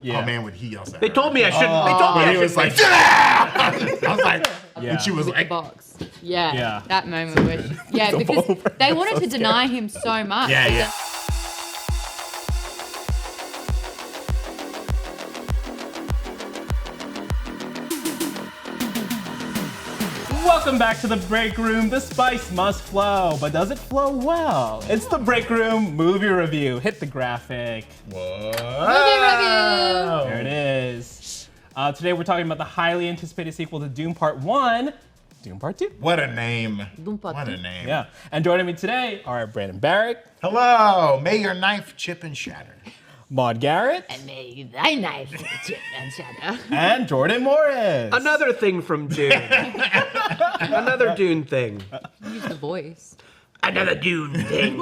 Oh man, when he yells at They her. told me I shouldn't. They told me But I he was shouldn't. like, I was like, Yeah. and she was With the like, box. Yeah, Yeah. that moment where because they wanted to deny him so much. yeah. Welcome back to the break room. The spice must flow, but does it flow well? It's the break room movie review. Hit the graphic. Movie There it is. Today we're talking about the highly anticipated sequel to Doom Part 1, Doom Part 2. What a name. Doom Part What a 2. name. Yeah, and joining me today are Brandon Barrett, Hello. May your knife chip and shatter. Maud Garrett, And may thy knife chip and shatter. and Jordan Morris. Another thing from Dune. Another Dune thing. Use the voice. Another Dune thing.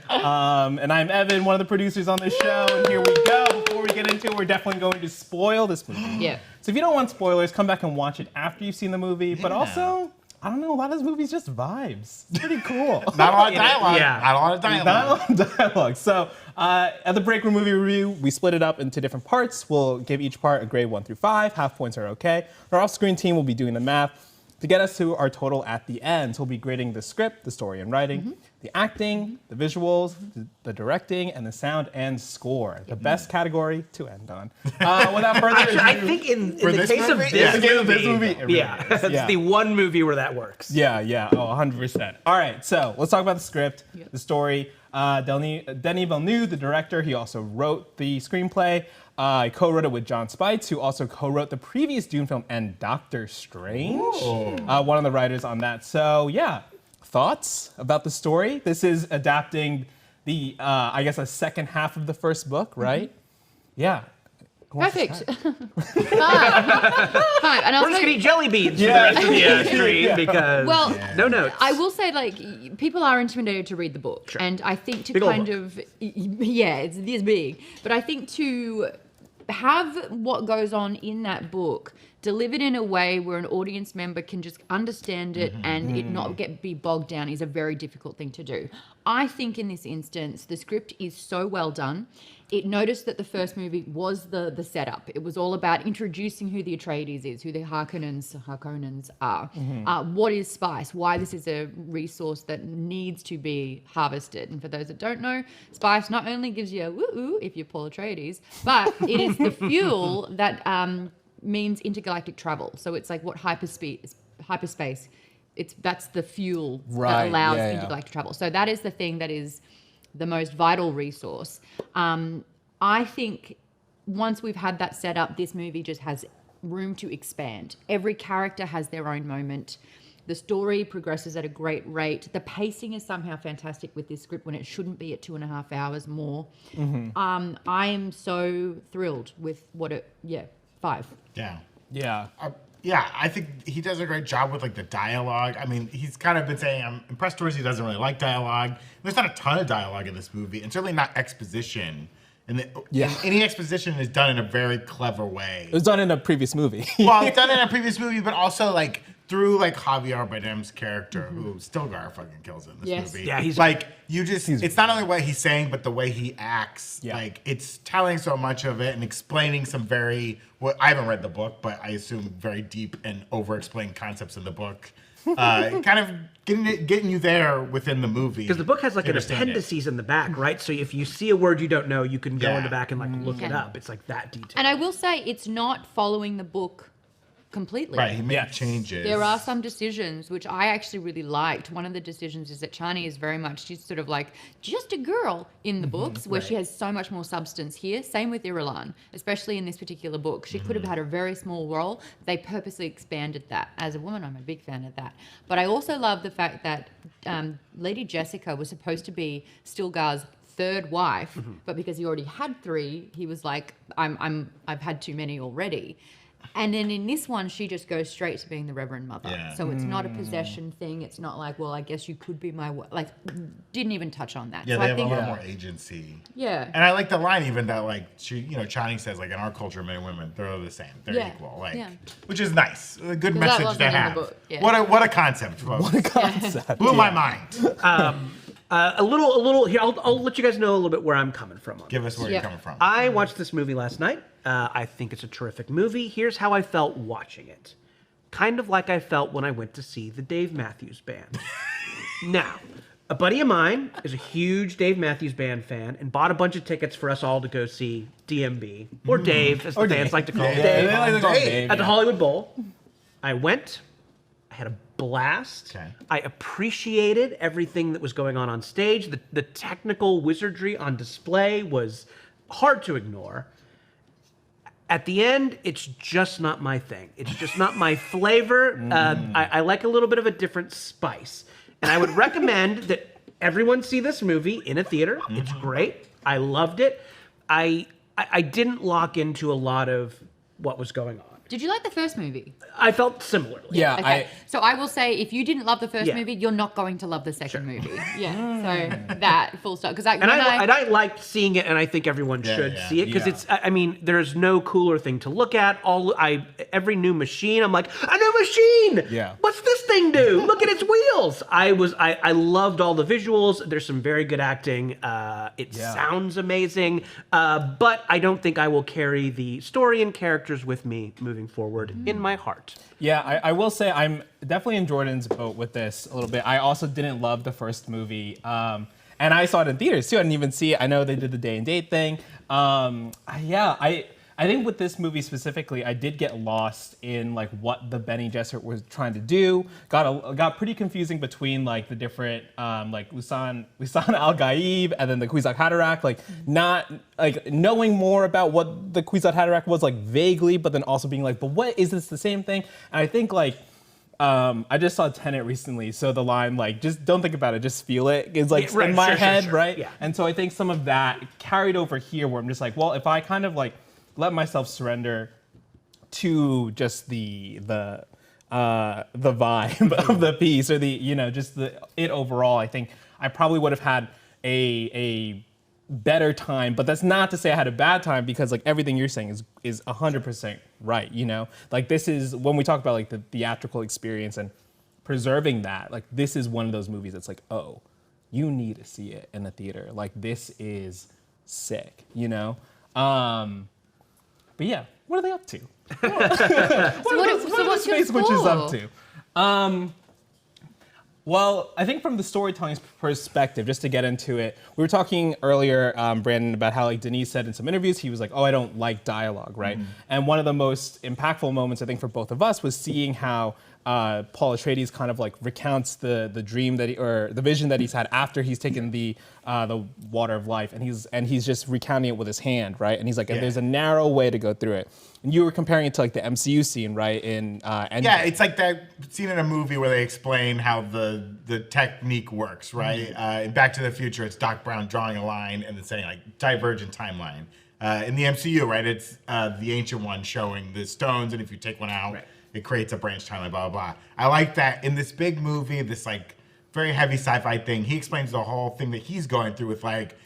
And I'm Evan, one of the producers on this show, and here we go. Before we get into it, we're definitely going to spoil this movie. Yeah. So if you don't want spoilers, come back and watch it after you've seen the movie. But also, I don't know, a lot of this movie's just vibes. It's pretty cool. Not a lot of dialogue. Yeah. Not a lot of dialogue. Not a lot of dialogue. So at the Break Room Movie Review, we split it up into different parts. We'll give each part a grade 1 through 5. Half points are okay. Our off-screen team will be doing the math to get us to our total at the end. So we'll be grading the script, the story and writing, the acting, the visuals, the directing, and the sound and score. The best category to end on. Without further ado, I think in the this case of movie? this Yeah. movie, it really yeah, is. it's Yeah. the one movie where that works. Yeah, oh, 100%. All right, so let's talk about the script, the story. Denis Villeneuve, the director, he also wrote the screenplay. I co-wrote it with John Spites, who also co-wrote the previous Dune film and Doctor Strange, one of the writers on that. So yeah, thoughts about the story? This is adapting the, I guess, a second half of the first book, right? Yeah. Who wants to Perfect. start? 5. And I'll We're just say, gonna eat jelly beans for the rest of the stream because well, no notes. I will say, like, people are intimidated to read the book. Sure. And I think to Big old kind book. of, yeah, it's this big. But I think to have what goes on in that book delivered in a way where an audience member can just understand it and it not be bogged down is a very difficult thing to do. I think in this instance, the script is so well done. It noticed that the first movie was the setup. It was all about introducing who the Atreides is, who the Harkonnens are, what is spice, why this is a resource that needs to be harvested. And for those that don't know, spice not only gives you a woo-oo if you're Paul Atreides, but it is the fuel that means intergalactic travel. So it's like what hyperspace. That's the fuel Right, that allows yeah. intergalactic travel. So that is the thing that is the most vital resource. I think once we've had that set up, this movie just has room to expand. Every character has their own moment. The story progresses at a great rate. The pacing is somehow fantastic with this script when it shouldn't be at 2.5 hours more. I am so thrilled with 5. Yeah. Yeah. Yeah, I think he does a great job with like the dialogue. I mean, he's kind of been saying I'm impressed towards he doesn't really like dialogue. There's not a ton of dialogue in this movie, and certainly not exposition. And any exposition is done in a very clever way. It was done in a previous movie. Well, it's done in a previous movie, but also like through like Javier Bardem's character, who Stilgar fucking kills in this Yes. movie. Yeah, he's- like it's not only what he's saying, but the way he acts. Yeah. Like it's telling so much of it and explaining some I haven't read the book, but I assume very deep and over-explained concepts in the book. Kind of getting you there within the movie. Because the book has like to an understand it. appendices in the back, right? So if you see a word you don't know, you can go in the back and like look it Yeah. up. It's like that detailed. And I will say it's not following the book completely. Right, he made Yes. changes. There are some decisions which I actually really liked. One of the decisions is that Chani is very much, she's sort of like just a girl in the books, where she has so much more substance here. Same with Irulan, especially in this particular book. She could have had a very small role. They purposely expanded that. As a woman, I'm a big fan of that. But I also love the fact that Lady Jessica was supposed to be Stilgar's third wife, but because he already had 3, he was like, I've had too many already. And then in this one, she just goes straight to being the Reverend Mother. Yeah. So it's not a possession thing. It's not like, well, I guess you could be my like. Didn't even touch on that. Yeah, so they I have think, a lot more agency. Yeah. And I like the line even that like Chani says like in our culture, men and women they're the same, they're Yeah, equal, like yeah. which is nice, a good that message wasn't to in the have. book, yeah. What a concept, folks. What a concept. Blew my mind. A little. Here, I'll let you guys know a little bit where I'm coming from on Give this. us where Yeah. you're coming from. I watched this movie last night. I think it's a terrific movie. Here's how I felt watching it. Kind of like I felt when I went to see the Dave Matthews Band. Now, a buddy of mine is a huge Dave Matthews Band fan and bought a bunch of tickets for us all to go see DMB, or Dave, as the fans like to call him. Dave, they like to call him Dave, at the yeah. Hollywood Bowl. I went. I had a blast. Okay. I appreciated everything that was going on stage. The technical wizardry on display was hard to ignore. At the end, it's just not my thing. It's just not my flavor. I like a little bit of a different spice. And I would recommend that everyone see this movie in a theater. It's great. I loved it. I didn't lock into a lot of what was going on. Did you like the first movie? I felt similarly. Yeah, Okay, so I will say, if you didn't love the first Yeah. movie, you're not going to love the second movie. Yeah, so that full stop. Because And I liked seeing it, and I think everyone should yeah, see it because yeah. it's. I mean, there's no cooler thing to look at. Every new machine, I'm like, a new machine. Yeah. What's this thing do? Look at its wheels. I loved all the visuals. There's some very good acting. It Yeah. sounds amazing, but I don't think I will carry the story and characters with me moving forward in my heart. Yeah, I will say I'm definitely in Jordan's boat with this a little bit. I also didn't love the first movie. And I saw it in theaters too. I didn't even see it. I know they did the day and date thing. I think with this movie specifically, I did get lost in like what the Bene Gesserit was trying to do. Got pretty confusing between like the different like Lisan Al Gaib and then the Kwisatz Haderach. Like not like knowing more about what the Kwisatz Haderach was like vaguely, but then also being like, but what is this the same thing? And I think like. I just saw Tenet recently, so the line like just don't think about it, just feel it is like Yeah, right, in my sure, head, sure. right? Yeah. And so I think some of that carried over here, where I'm just like, well, if I kind of like let myself surrender to just the vibe of the piece or the just it overall, I think I probably would have had a better time, but that's not to say I had a bad time because like everything you're saying is 100% right, like this is when we talk about like the theatrical experience and preserving that, like this is one of those movies that's like, oh, you need to see it in the theater, like this is sick, but yeah, what are they up to? So what's your Space Witch is up score? to? Well, I think from the storytelling perspective, just to get into it, we were talking earlier, Brandon, about how like Denis said in some interviews, he was like, oh, I don't like dialogue, right? And one of the most impactful moments, I think, for both of us was seeing how Paul Atreides kind of like recounts the dream or the vision that he's had after he's taken the water of life, and he's just recounting it with his hand, right? And he's like, and there's a narrow way to go through it. And you were comparing it to like the MCU scene, right? Yeah, it's like that scene in a movie where they explain how the technique works, right? In Back to the Future, it's Doc Brown drawing a line and then saying like divergent timeline. In the MCU, right, it's the Ancient One showing the stones, and if you take one out, it creates a branch timeline, blah, blah, blah. I like that in this big movie, this like very heavy sci-fi thing, he explains the whole thing that he's going through with like,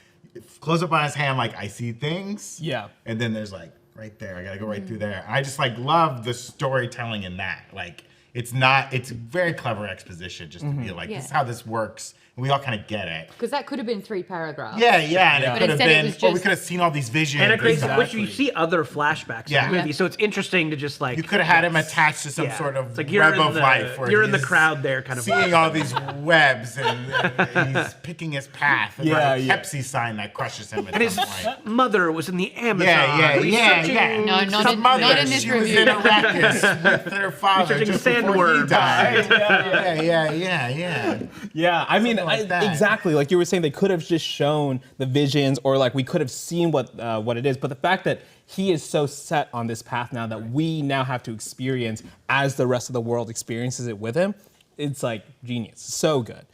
close up on his hand, like I see things. Yeah. And then there's like, right there, I gotta go right through there. And I just like love the storytelling in that. Like, it's very clever exposition just to be like, this is how this works. And we all kind of get it. Because that could have been 3 paragraphs. Yeah. And it But could have instead it been, was or we just- could have seen all these visions. And a great, Exactly. which you see other flashbacks Yeah. in the movie, Yeah. so it's interesting to just like You could have had him attached to some yeah. sort of It's like web in of the, life. Where you're in the he's crowd there, kind of seeing all these webs and he's picking his path. And there's a Pepsi sign that crushes him at some point. mother was in the Amazon. Yeah. researching- No, not His in- mother, not in this she was review. in Arrakis with her father Researching just before he sandworms. died. Yeah. Yeah, I mean, like that. exactly. Like you were saying, they could have just shown the visions, or like we could have seen what it is. But the fact that he is so set on this path now that we now have to experience as the rest of the world experiences it with him, it's like genius. So good,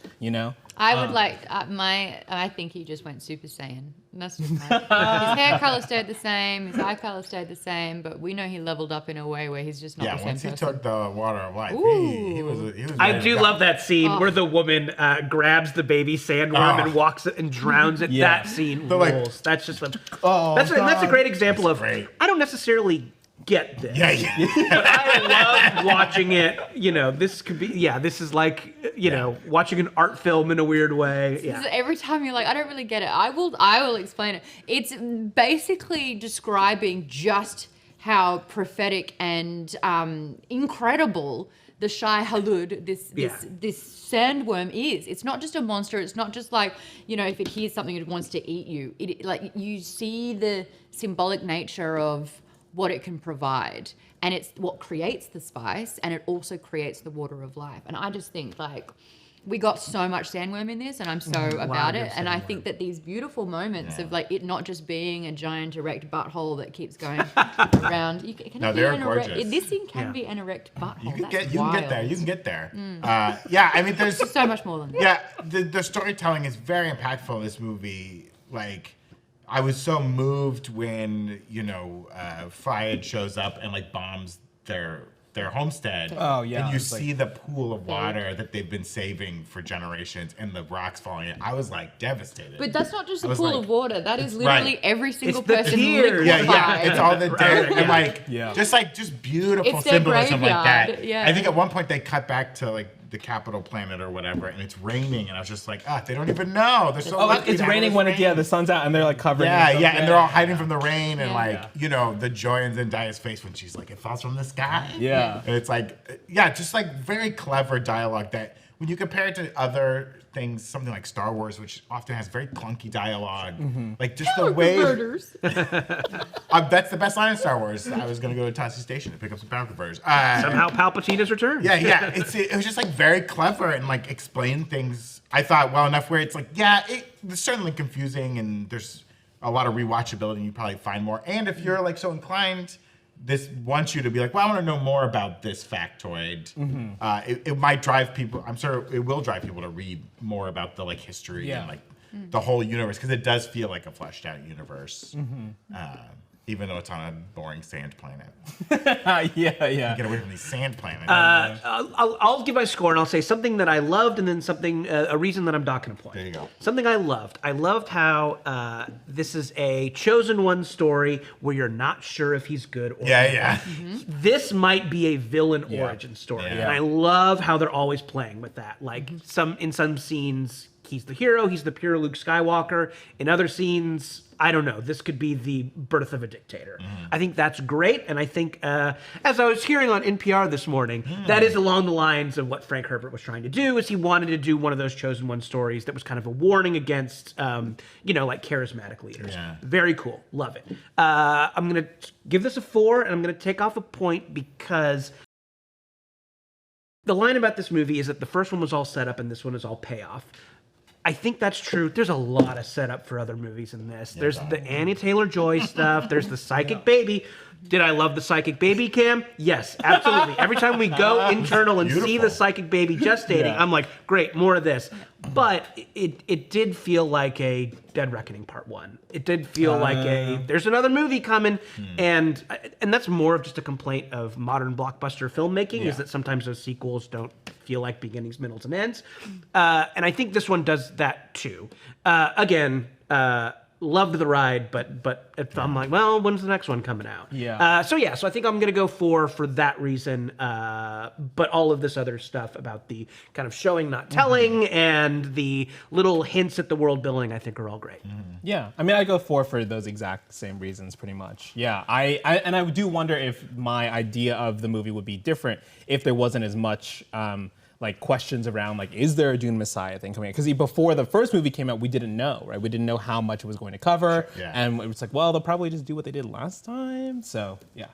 I would like I think he just went Super Saiyan. And that's just his hair color stayed the same, his eye color stayed the same, but we know he leveled up in a way where he's just not the same Once he person. took the water of life, he was I ready do to go. love that scene where the woman grabs the baby sandworm and walks it and drowns it. Yeah. That scene But, like, rules. That's just that's a great example of great. I don't necessarily get this. Yeah, yeah. But I love watching it. You know, this could be, this is like, you know, watching an art film in a weird way. Yeah. So every time you're like, I don't really get it. I will explain it. It's basically describing just how prophetic and incredible the Shai Hulud, this sandworm is. It's not just a monster. It's not just like, you know, if it hears something, it wants to eat you. It, like, you see the symbolic nature of what it can provide, and it's what creates the spice, and it also creates the water of life. And I just think, like, we got so much sandworm in this, and I'm so about it. And I think that these beautiful moments of like it not just being a giant erect butthole that keeps going around. They're gorgeous. This thing can be an erect butthole. You can That's get there. wild. You can get there. Yeah, I mean, there's So much more than that. Yeah, the storytelling is very impactful in this movie. Like, I was so moved when, you know, Fried shows up and like bombs their homestead. Oh, yeah, And you it's like- see the pool of water that they've been saving for generations and the rocks falling in. I was like devastated. But that's not just I a was pool like- of water. That is literally right. every single the person tears. yeah, liquefied. yeah, it's all the dirt and like Yeah. just beautiful It's their symbolism like that. graveyard, yeah. I think at one point they cut back to like the capital planet or whatever, and it's raining, and I was just like, they don't even know. They're so lucky It's to have raining this when rain. the sun's out and they're like covering. Yeah, themselves. yeah, and they're all hiding from the rain, and Yeah. like Yeah. you know the joy in Zendaya's face when she's like, "It falls from the sky." Yeah. and it's like, just like very clever dialogue that when you compare it to other things, something like Star Wars, which often has very clunky dialogue, like just the way. Murders. That's the best line in Star Wars. I was gonna go to Tossie Station to pick up some power converters. Somehow Palpatine has returned. Yeah. It was just like very clever and like explain things. I thought well enough where it's like, it's certainly confusing and there's a lot of rewatchability and you probably find more. And if you're like so inclined, this wants you to be like, well, I want to know more about this factoid. It might drive people. I'm sure it will drive people to read more about the like history and like the whole universe because it does feel like a fleshed out universe. Even though it's on a boring sand planet. yeah. Get away from these sand planets. I'll give my score and I'll say something that I loved and then something, a reason that I'm docking a point. There you go. Something I loved. I loved how this is a chosen one story where you're not sure if he's good or Yeah. this might be a villain origin story. Yeah. And I love how they're always playing with that. Like in some scenes, he's the hero, he's the pure Luke Skywalker. In other scenes, I don't know, this could be the birth of a dictator. I think that's great. And I think, as I was hearing on NPR this morning, that is along the lines of what Frank Herbert was trying to do, is he wanted to do one of those chosen one stories that was kind of a warning against, like charismatic leaders. Yeah. Very cool. Love it. I'm going to give this a 4, and I'm going to take off a point because the line about this movie is that the first one was all set up and this one is all payoff. I think that's true. There's a lot of setup for other movies in this. There's the Anya Taylor-Joy stuff. There's the Psychic Baby. Did I love the Psychic Baby, Cam? Yes, absolutely. Every time we go internal and see the beautiful. Psychic Baby gestating, I'm like, great, more of this. But it did feel like a Dead Reckoning Part 1. It did feel like there's another movie coming. And that's more of just a complaint of modern blockbuster filmmaking, is that sometimes those sequels don't feel like beginnings, middles, and ends. And I think this one does that too. Again, loved the ride, but if I'm like, well, when's the next one coming out? Yeah. So I think I'm gonna go 4 for that reason. But all of this other stuff about the kind of showing, not telling, and the little hints at the world building, I think are all great. Yeah, I mean, I go 4 for those exact same reasons, pretty much. Yeah, I do wonder if my idea of the movie would be different if there wasn't as much like questions around like, is there a Dune Messiah thing coming out? Because before the first movie came out, we didn't know, right? We didn't know how much it was going to cover, Yeah. and it was like, well, they'll probably just do what they did last time. So yeah,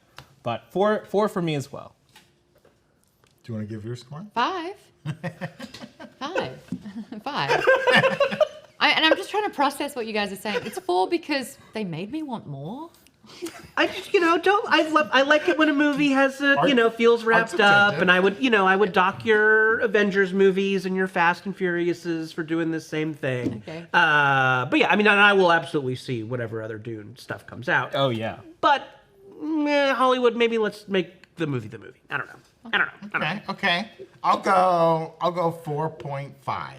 but 4 for me as well. Do you want to give your score? 5. 5. 5. And I'm just trying to process what you guys are saying. It's 4 because they made me want more. I just, I like it when a movie has feels wrapped up, and I would dock your Avengers movies and your Fast and Furiouses for doing the same thing. Okay. But yeah, I mean, and I will absolutely see whatever other Dune stuff comes out. Oh yeah. But Hollywood, maybe let's make the movie the movie. I don't know. Okay. I'll go 4.5.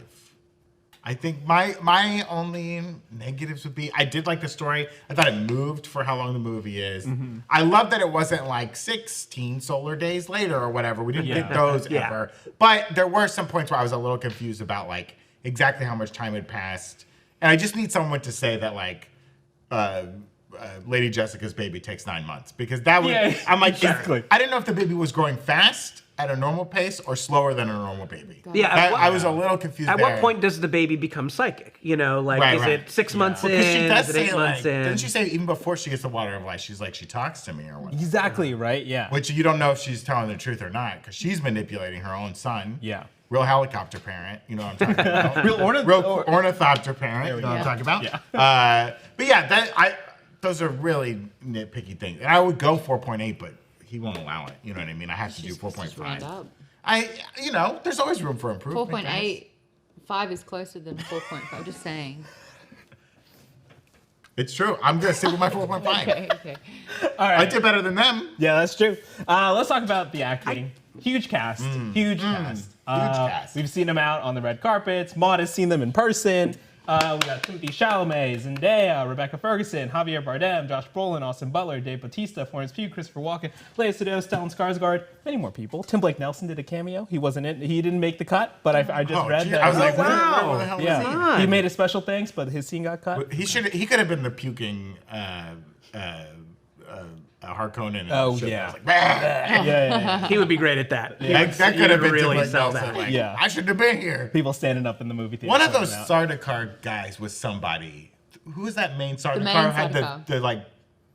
I think my only negatives would be I did like the story. I thought it moved for how long the movie is. I love that it wasn't like 16 solar days later or whatever. We didn't get those Yeah. ever. But there were some points where I was a little confused about like exactly how much time had passed. And I just need someone to say that like Lady Jessica's baby takes 9 months because that would Yeah, I'm like exactly. I didn't know if the baby was growing fast at a normal pace or slower than a normal baby. Yeah, at what- I was a little confused. At there. what point does the baby become psychic? You know, like Right, is right. it 6 months Because she in? does Is it 8 say months like, in? didn't she say even before she gets the water of life, she's like she talks to me or what? Exactly, right? Yeah. Which you don't know if she's telling the truth or not because she's manipulating her own son. Yeah. Real helicopter parent, you know what I'm talking about. Real ornithopter parent, you know what I'm talking about. Yeah. But yeah, those are really nitpicky things. And I would go 4.8, but he won't allow it. You know what I mean? I have to do Just round 4.5. up. There's always room for improvement. 4.8, 5 is closer than 4.5. Just saying. It's true. I'm gonna stick with my 4.5. Okay. All right. I did better than them. Yeah, that's true. Let's talk about the acting. Huge cast. Huge cast. cast. We've seen them out on the red carpets. Maud has seen them in person. We got Timothée Chalamet, Zendaya, Rebecca Ferguson, Javier Bardem, Josh Brolin, Austin Butler, Dave Bautista, Florence Pugh, Christopher Walken, Lea Seydoux, Stellan Skarsgård, many more people. Tim Blake Nelson did a cameo. He wasn't in. He didn't make the cut, but I just read gee, that. I was like, wow. where the hell was yeah, he? he made a special thanks, but his scene got cut. He could have been the puking Harkonnen. Oh, shit. yeah. I was like, "Bah!" Yeah. He would be great at that. That He could have would been really really sell Nelson, that. like, Yeah. I shouldn't have been here. People standing up in the movie theater. One of shouting those out. Sardaukar guys was somebody. Who was that main Sardaukar? main Had Sardaukar. the like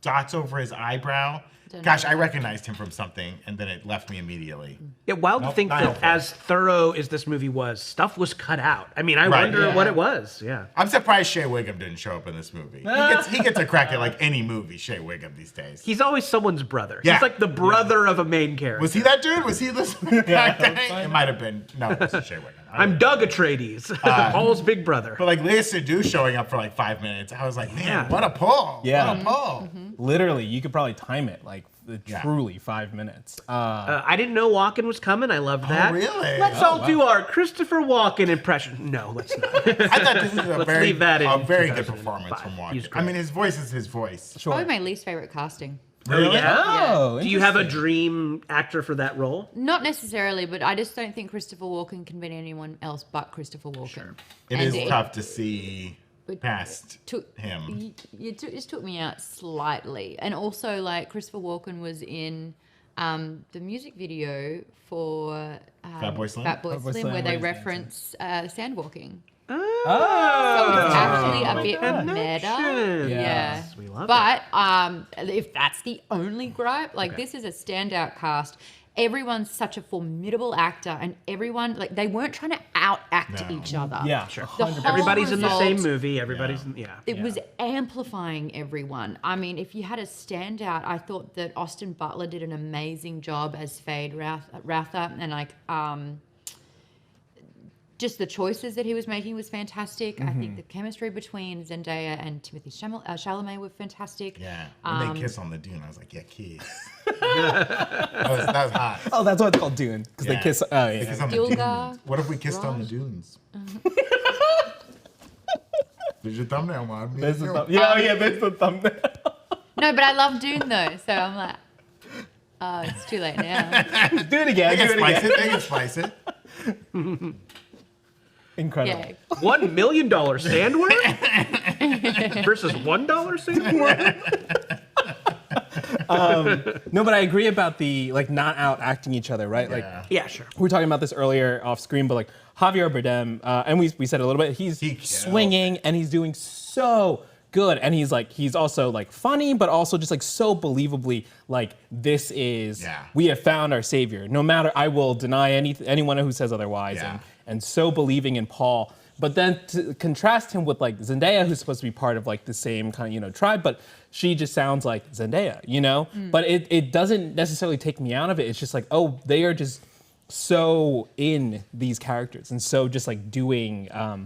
dots over his eyebrow. Don't Gosh, know. I recognized him from something, and then it left me immediately. Yeah, wild to Nope, think not that helpful. as thorough as this movie was, stuff was cut out. I mean, I Right, wonder yeah. what it was. Yeah. I'm surprised Shea Wiggum didn't show up in this movie. He gets a crack at like any movie, Shea Wiggum these days. He's always someone's brher. Yeah. He's like the brother of a main character. Was he that dude? Was he this guy? It might have been. No, it wasn't Shea Wiggum. I'm Doug Atreides, Paul's big brother. But like Lea Seydoux showing up for like 5 minutes, I was like, man, Yeah. what a pull! Yeah. What a pull! Literally, you could probably time it like Yeah. truly 5 minutes. I didn't know Walken was coming. I loved that. really? Let's all do our Christopher Walken impression. No, let's not. I thought this was a Let's very, leave that in a very good 2005. performance from He's Walken. great. I mean, his voice is his voice. Probably my least favorite casting. Really? Yeah. Oh, Do you have a interesting. dream actor for that role? Not necessarily, but I just don't think Christopher Walken can be anyone else but Christopher Walken. It And is tough to see But past took him. It just took me out slightly, and also like Christopher Walken was in the music video for Fatboy Slim? Fatboy Fatboy Slim, Slim, where they where he's reference sandwalking. Oh, So it's actually a bit Connection. meta. Yeah. We love But if that's the only gripe, like this is a standout cast. Everyone's such a formidable actor, and everyone like they weren't trying to out act No. each other. Yeah, Sure. The 100%. whole Everybody's in the same result- movie. Everybody's in, yeah. It was amplifying everyone. I mean, if you had a standout, I thought that Austin Butler did an amazing job as Fade Rather, and like just the choices that he was making was fantastic. I think the chemistry between Zendaya and Timothée Chalamet were fantastic. Yeah. When they kiss on the dune, I was like, yeah, kiss. that was hot. Oh, that's what it's called Dune because Yeah. they kiss. Oh They yeah. kiss on the Gilga, dunes. What if we kissed on the Raj. dunes? There's your thumbnail, Mom. There's the yeah, oh, yeah, there's the thumbnail. No, but I love Dune though, so I'm like, oh, it's too late now. Do it again. They Do can it spice again. it. They can spice it. Incredible. Yeah. $1 million sandworm versus $1 sandworm. No, but I agree about the like not out acting each other, right? Like Yeah. Yeah, sure. we were talking about this earlier off screen, but like Javier Bardem, and we said it a little bit. He's He killed swinging and he's doing so good, and he's also like funny, but also just like so believably like this is Yeah. we have found our savior. No matter, I will deny anyone who says otherwise, Yeah. and so believing in Paul. But then to contrast him with like Zendaya, who's supposed to be part of like the same kind of tribe, but she just sounds like Zendaya, But it doesn't necessarily take me out of it. It's just like, oh, they are just so in these characters and so just like doing, I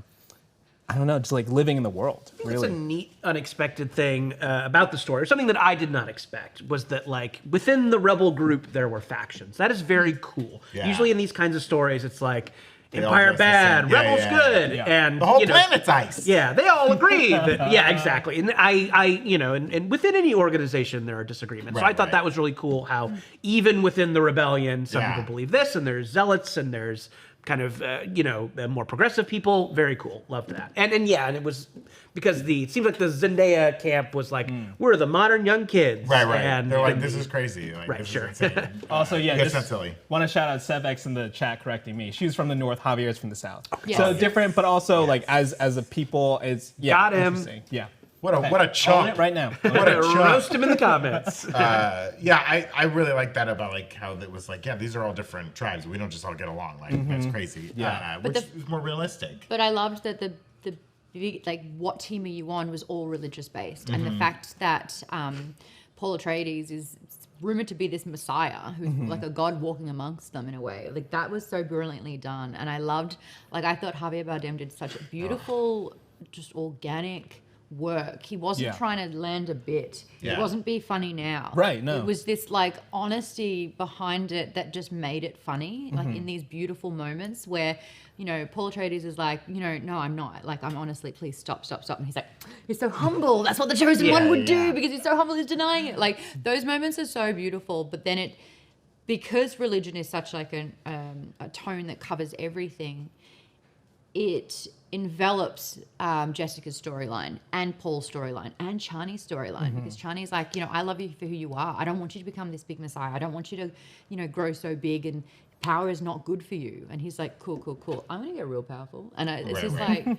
don't know, just like living in the world. That's Really. a neat, unexpected thing about the story. Something that I did not expect was that, like, within the rebel group, there were factions. That is very cool. Yeah. Usually in these kinds of stories, it's like, They all Empire dress the bad, same. Yeah, Rebels yeah, good, yeah. and The whole you know, planet's ice. Yeah, they all agree. Yeah, exactly. And and within any organization there are disagreements. So Right, I thought right. that was really cool. How even within the rebellion, some Yeah. people believe this, and there's zealots, and there's kind of more progressive people. Very cool. Loved that. And it was because it seems like the Zendaya camp was like, we're the modern young kids. Right, right. And They're like, and this the- is crazy. Like, Right, this sure. is insane. Also, yeah, It's just not silly. want to shout out Sevex in the chat correcting me. She's from the north, Javier's from the south. Yes. So Yes. different, but also like as a people, it's Got him. interesting. Yeah. What a Okay. what a Own chump. it right now. What a chump. roast him in the comments. I really like that about like how it was like, yeah, these are all different tribes. We don't just all get along. Like that's crazy. Yeah. Which But is more realistic. But I loved that the like what team are you on was all religious based, and the fact that Paul Atreides is rumored to be this messiah who's like a god walking amongst them in a way. Like that was so brilliantly done, and I loved. Like I thought Javier Bardem did such a beautiful, just organic work. He wasn't Yeah. trying to land a bit. Yeah. It wasn't be funny now. Right, no. It was this like honesty behind it that just made it funny. Like in these beautiful moments where, Paul Atreides is like, no, I'm not. Like, I'm honestly, please stop. And he's like, you're so humble. That's what the chosen one would do because he's so humble, he's denying it. Like those moments are so beautiful. But then because religion is such like a tone that covers everything, it envelops Jessica's storyline and Paul's storyline and Chani's storyline because Chani's like, I love you for who you are. I don't want you to become this big messiah. I don't want you to, grow so big and power is not good for you. And he's like, cool. I'm going to get real powerful. And it's Right, just right. like,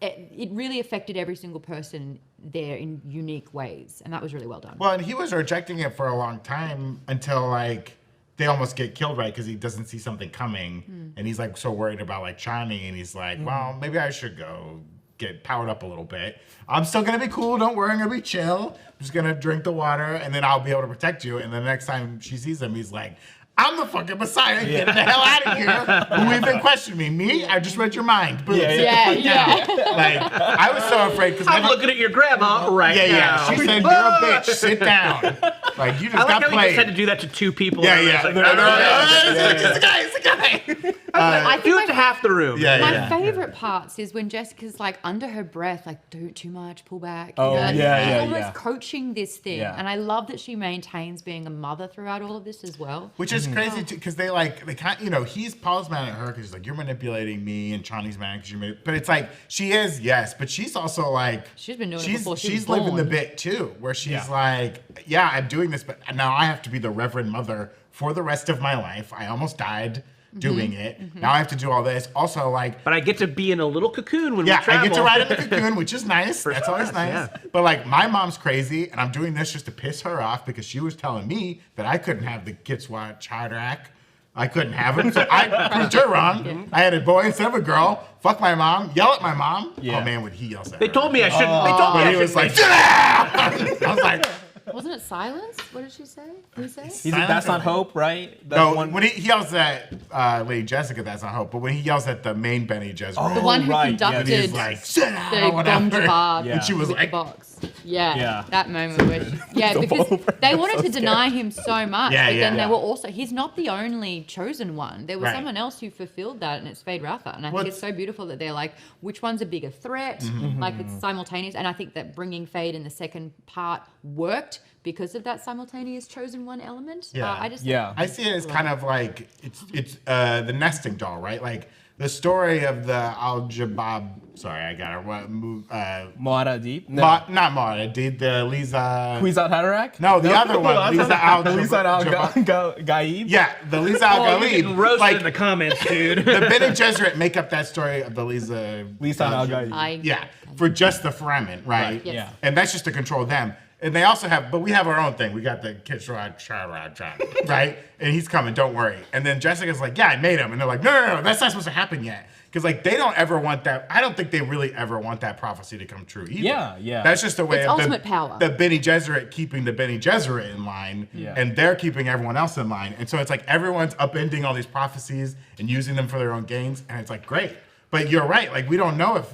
it really affected every single person there in unique ways. And that was really well done. Well, and he was rejecting it for a long time until like they almost get killed, right? Because he doesn't see something coming, and he's like so worried about like Chani, and he's like, well, maybe I should go get powered up a little bit. I'm still gonna be cool. Don't worry, I'm gonna be chill. I'm just gonna drink the water, and then I'll be able to protect you. And then the next time she sees him, he's like, I'm the fucking Messiah. Get the hell out of here. Who even questioned me? Me? I just read your mind. Boom. Yeah, Sit the yeah. fuck Yeah. down. Like I was so afraid because I'm looking at your grandma right yeah, now. yeah. She said, "You're a bitch. Sit down." Like you just I like got how he just had to played. do that to two people. Yeah, and yeah. it's like, No, I no, don't know. no, it's a guy. It's a guy. I Do think it to half the room. Yeah, my yeah. favorite parts is when Jessica's like under her breath, like, do too much, pull back. Oh, yeah, She's yeah, almost yeah. coaching this thing. Yeah. And I love that she maintains being a mother throughout all of this as well. Which is crazy too, because they can't, he's Paul's mad at her because he's like, you're manipulating me, and Chani's mad because you're but it's like, she is, yes, but she's also like, She's been doing it before she she's was living the born. bit too, where she's Yeah. like, yeah, I'm doing this, but now I have to be the Reverend Mother for the rest of my life. I almost died doing it. Now I have to do all this. Also, like, But I get to be in a little cocoon when yeah, we travel. I get to ride in the cocoon, which is nice. That's always nice. yeah. But like, my mom's crazy, and I'm doing this just to piss her off because she was telling me that I couldn't have the Kitswa Chadrak. I couldn't have him, so I proved her wrong. I had a boy instead of a girl. Fuck my mom. Yell at my mom. Yeah. Oh man, would he yell at her? They told me I shouldn't. They told me But I he was shouldn't. like, sit down. I was like, Wasn't it silence? What did she say? Who say? He's like, that's not hope, right? That no, one- when he yells at Lady Jessica, that's not hope. But when he yells at the main Benny Gesserit, The one who right, yeah, conducted he's like, sit down. the or whatever. Gom Jabbar Yeah. And she was with like, the box. Yeah, Yeah. that moment where because they wanted to deny him so much, Yeah, but yeah. then they Yeah. were also he's not the only chosen one. There was Right. someone else who fulfilled that, and it's Fade Rafa. And I Well, think it's so beautiful that they're like, which one's a bigger threat? Like it's simultaneous, and I think that bringing Fade in the second part worked because of that simultaneous chosen one element. Yeah. I just Yeah. I see it as kind of like it's the nesting doll, right? Like the story of the Al Jabab. Sorry, I got her. What? Moara Deep? No. Not Mara. Did the Lisa? Kwisatz Haderach? No, the other one, Lisa Al The Lisa Al Jabab. Gaib? Yeah, the Lisa Al Oh, you're getting Galib. roasted Like in the comments, dude. the Bene Gesserit make up that story of the Lisa. Lisa Al Gaib. I For just the Fremen, right? Yes. Yeah. And that's just to control them. And they also have, but we have our own thing. We got the Kitsra Chara, right? And he's coming, don't worry. And then Jessica's like, yeah, I made him. And they're like, no, that's not supposed to happen yet. Because like they don't ever want that. I don't think they really ever want that prophecy to come true either. Yeah, yeah. That's just a way It's of ultimate power. the Bene Gesserit keeping the Bene Gesserit in line, Yeah. and they're keeping everyone else in line. And so it's like everyone's upending all these prophecies and using them for their own gains, and it's like great. But you're right. Like we don't know if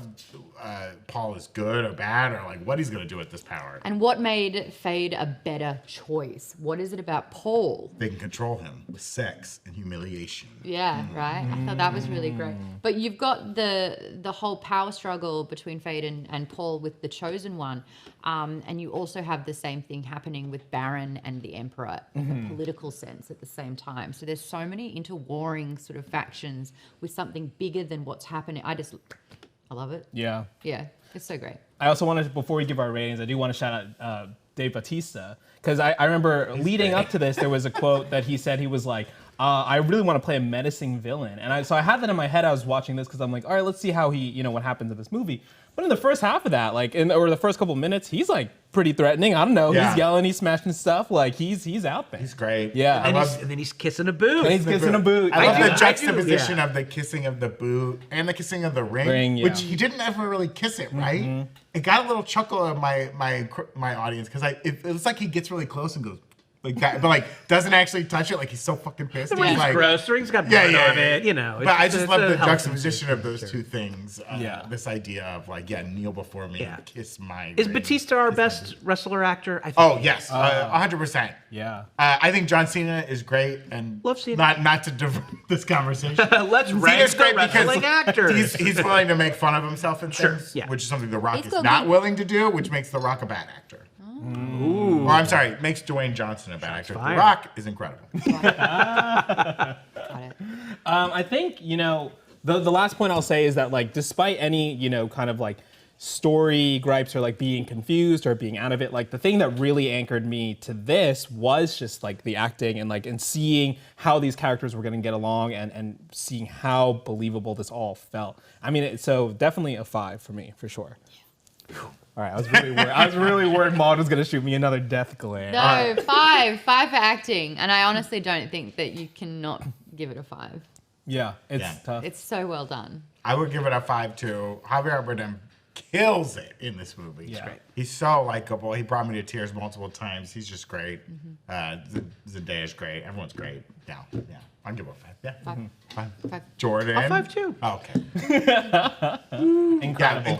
Paul is good or bad, or like what he's gonna do with this power. And what made Fade a better choice? What is it about Paul? They can control him with sex and humiliation. Yeah, right. I thought that was really great. But you've got the whole power struggle between Fade and Paul with the Chosen One, and you also have the same thing happening with Baron and the Emperor in the political sense at the same time. So there's so many interwarring sort of factions with something bigger than what's happening. I love it. Yeah. Yeah, it's so great. I also wanted, before we give our ratings, I do want to shout out Dave Bautista, because I remember leading up to this, there was a quote that he said. He was like, I really want to play a menacing villain. And so I had that in my head. I was watching this because I'm like, all right, let's see how he, what happens in this movie. But in the first half of that, or the first couple minutes, he's like pretty threatening. I don't know. Yeah. He's yelling, he's smashing stuff. Like he's out there. He's great. Yeah. I love And then he's kissing a boot. And he's kissing a boot. I love do- the I juxtaposition do, yeah. of the kissing of the boot and the kissing of the ring, Yeah. which he didn't ever really kiss it, right? It got a little chuckle of my audience because it was like he gets really close and goes like that, but like doesn't actually touch it. Like he's so fucking pissed. The ring's He's like, gross. The ring's got blood on it. But I just love the health juxtaposition of those sensation. two things. Yeah. This idea of like, kneel before me, Yeah. kiss my. Is ring, Batista our kiss my best boot. wrestler actor? I think. Oh yes, 100%. Yeah. I think John Cena is great, and Love Cena. Not to divert this conversation. Let's Cena's rank the great because wrestling actors. he's willing to make fun of himself and Sure, things, yeah. which is something The Rock He's is got not good- willing to do, which makes The Rock a bad actor. Or I'm sorry, makes Dwayne Johnson a bad actor. fired. The Rock is incredible. Got it. I think, the last point I'll say is that, like, despite any, kind of like story gripes or like being confused or being out of it, like the thing that really anchored me to this was just like the acting and seeing how these characters were going to get along and seeing how believable this all felt. I mean, so definitely a 5 for me, for sure. All right, I was really worried Maud was going to shoot me another death glare. No, 5 for acting, and I honestly don't think that you cannot give it a 5. Yeah, it's Yeah. tough. It's so well done. I would give it a 5 too. Javier Bardem kills it in this movie. Yeah. Great. He's so likable. He brought me to tears multiple times. He's just great. Zendaya's great. Everyone's great. Yeah. I'll give it a 5. Yeah. 5. 5. Jordan. I'll 5 too. Oh, okay. Incredible.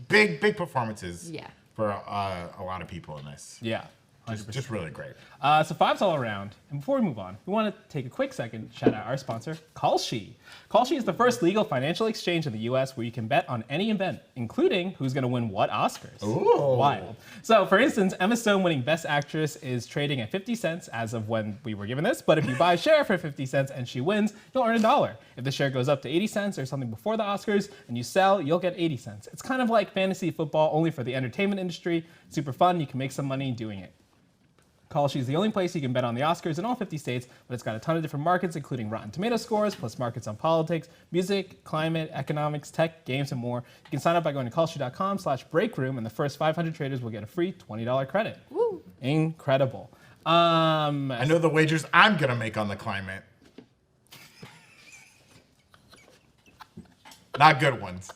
Big performances. Yeah. For a lot of people in this. Yeah. Just really great. So 5's all around. And before we move on, we want to take a quick second to shout out our sponsor, Kalshi. Kalshi is the first legal financial exchange in the US where you can bet on any event, including who's going to win what Oscars. Ooh. Wild. So, for instance, Emma Stone winning Best Actress is trading at 50 cents as of when we were given this, but if you buy a share for 50 cents and she wins, you'll earn $1. If the share goes up to 80 cents or something before the Oscars and you sell, you'll get 80 cents. It's kind of like fantasy football, only for the entertainment industry. Super fun. You can make some money doing it. Kalshi is the only place you can bet on the Oscars in all 50 states, but it's got a ton of different markets, including Rotten Tomato scores, plus markets on politics, music, climate, economics, tech, games, and more. You can sign up by going to kalshi.com/breakroom, and the first 500 traders will get a free $20 credit. Woo. Incredible. I know the wagers I'm going to make on the climate. Not good ones.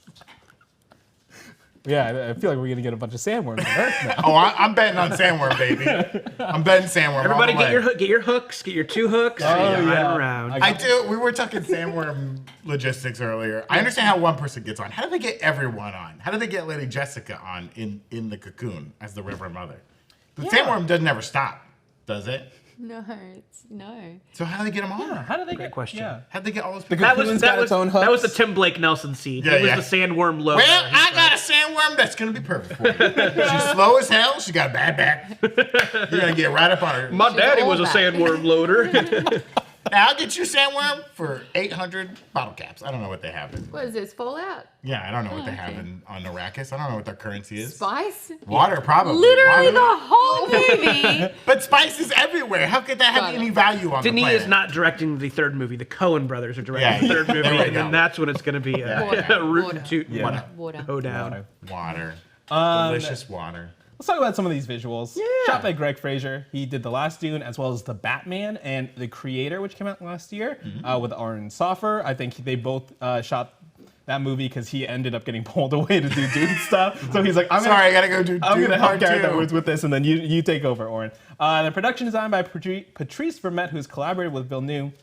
Yeah, I feel like we're going to get a bunch of sandworms on Earth now. Oh, I'm betting on sandworm, baby. I'm betting sandworm. Everybody all the way. get your hooks, get your 2 hooks. yeah. Around. I do. We were talking sandworm logistics earlier. I understand how one person gets on. How do they get everyone on? How do they get Lady Jessica on in the cocoon as the Reverend Mother? The sandworm doesn't ever stop, does it? No. So how do they get them on? How do they get question. Yeah. How do they get all those The people? cocoon's got its own that was the hooks. Tim Blake Nelson scene. Yeah, he was yeah. the sandworm logo. Well, I got a sandworm that's gonna be perfect for you. She's slow as hell. She got a bad back. You're gonna get right up on her. My daddy all was a that. sandworm loader. Now I'll get you a sandworm for 800 bottle caps. I don't know what they have. What is this? Fallout? Yeah, I don't know what they Oh, have okay. on Arrakis. I don't know what their currency is. Spice? Water, probably. Literally Water. the whole movie. But spice is everywhere. How could that have Got it. any value on the Denis planet? is not directing the 3rd movie. The Coen brothers are directing Yeah, the 3rd movie, there we and then go. that's when it's going to be Water. a root Water. and toot Water. Water. go down. Water. Delicious water. Let's talk about some of these visuals. Shot by Greg Fraser. He did The Last Dune as well as The Batman and The Creator, which came out last year with Aaron Soffer. I think they both shot that movie because he ended up getting pulled away to do Dune stuff. So he's like, I'm Sorry, I gotta go do I'm Dune gonna help part Gareth 2. Edwards with this, and then you take over, Oren. The production design by Patrice Vermette, who's collaborated with Villeneuve.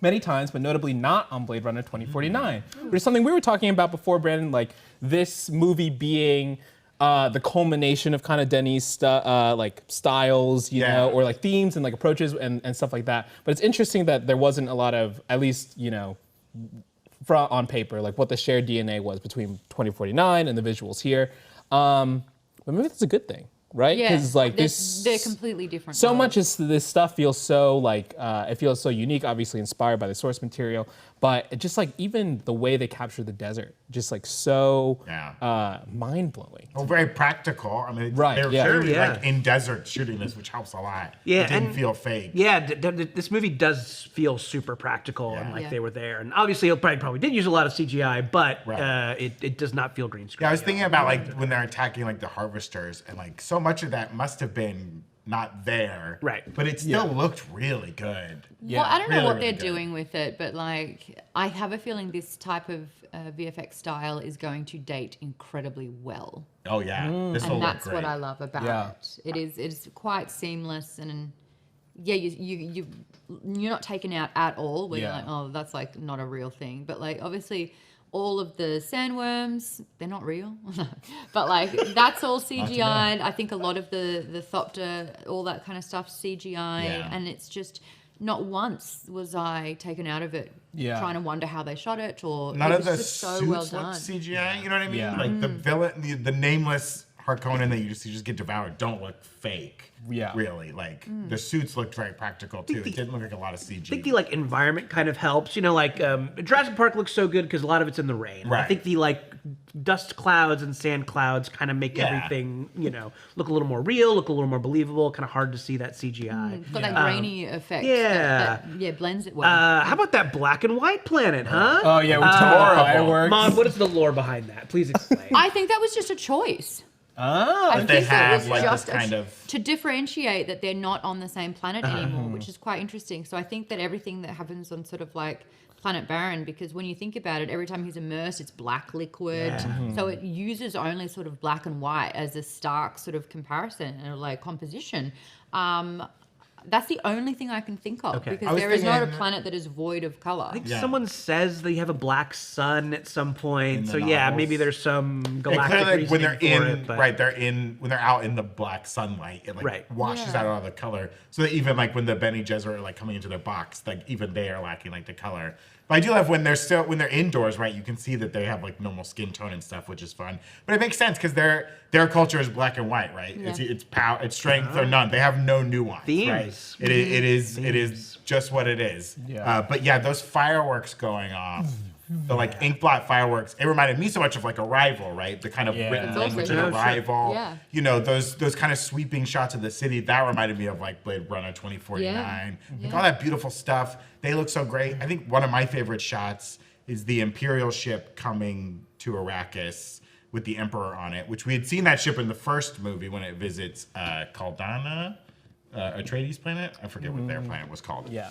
many times, but notably not on Blade Runner 2049. Which is something we were talking about before, Brandon, like this movie being the culmination of kind of Denis like styles, you know, or like themes and like approaches and stuff like that. But it's interesting that there wasn't a lot of, at least, you know, on paper, like what the shared DNA was between 2049 and the visuals here. But maybe that's a good thing, right? Yeah, Because like they're completely different. so worlds. much as this stuff feels so like it feels so unique, obviously inspired by the source material, but it just like even the way they capture the desert, just like so mind blowing. Well, very practical. I mean, Right, they're yeah. clearly Yeah. like in desert shooting this, which helps a lot. Yeah, It didn't and- feel fake. Yeah, this movie does feel super practical and like Yeah. they were there. And obviously, it probably did use a lot of CGI, but Right. it does not feel green screen. Yeah, I was thinking about like when they're attacking like the harvesters, and like so much of that must have been not there. Right. But it still looked really good. Well, I don't know Really, what really they're good. doing with it, but like I have a feeling this type of VFX style is going to date incredibly well, Oh yeah, this will and look that's great. what I love about Yeah. it. It's quite seamless, and yeah, you're not taken out at all. Where you're Yeah. like, oh, that's like not a real thing, but like obviously. All of the sandworms, they're not real, but like that's all CGI. I think a lot of the Thopter, all that kind of stuff, CGI, Yeah. and it's just not once was I taken out of it trying to wonder how they shot it or None it of was the just suits so well look done. CGI. You know what I mean? Yeah. Like the villain, the nameless Harkonnen that you just get devoured don't look fake. Yeah. Really, like the suits looked very practical too. It didn't look like a lot of CG. I think the like environment kind of helps. You know, like Jurassic Park looks so good because a lot of it's in the rain. Right. I think the like dust clouds and sand clouds kind of make Yeah. everything, you know, look a little more real, look a little more believable. Kind of hard to see that CGI. It's got that grainy effect. yeah. That blends it well. How about that black and white planet, huh? Oh yeah, with fireworks. Mom, what is the lore behind that? Please explain. I think that was just a choice. Oh, I they think that have was like this just kind of. to differentiate that they're not on the same planet anymore, which is quite interesting. So I think that everything that happens on sort of like Planet Baron, because when you think about it, every time he's immersed, it's black liquid. So it uses only sort of black and white as a stark sort of comparison or like composition. That's the only thing I can think of Okay. I because was there is not a thinking- planet that is void of color. I think Yeah. someone says they have a black sun at some point. In the So yeah, novels. maybe there's some It galactic clearly, when they're reasoning for in, it, but- right, when they're out in the black sunlight, it like Right. washes out all the color. So that even like when the Bene Gesserit are like coming into their box, like even they are lacking like the color. But I do love when they're indoors, right? You can see that they have like normal skin tone and stuff, which is fun. But it makes sense because their culture is black and white, right? Yeah. It's power, it's strength or none. They have no nuance, Themes. right? It is just what it is. Yeah. But yeah, those fireworks going off. The like inkblot fireworks, it reminded me so much of like Arrival, right? The kind of Yeah. written It's language also- in Yeah, sure. Arrival. Yeah. You know, those kind of sweeping shots of the city, that reminded me of like Blade Runner 2049. Like all that beautiful stuff. They look so great. I think one of my favorite shots is the Imperial ship coming to Arrakis with the Emperor on it, which we had seen that ship in the first movie when it visits Caldana. Atreides planet? I forget what their planet was called. Yeah.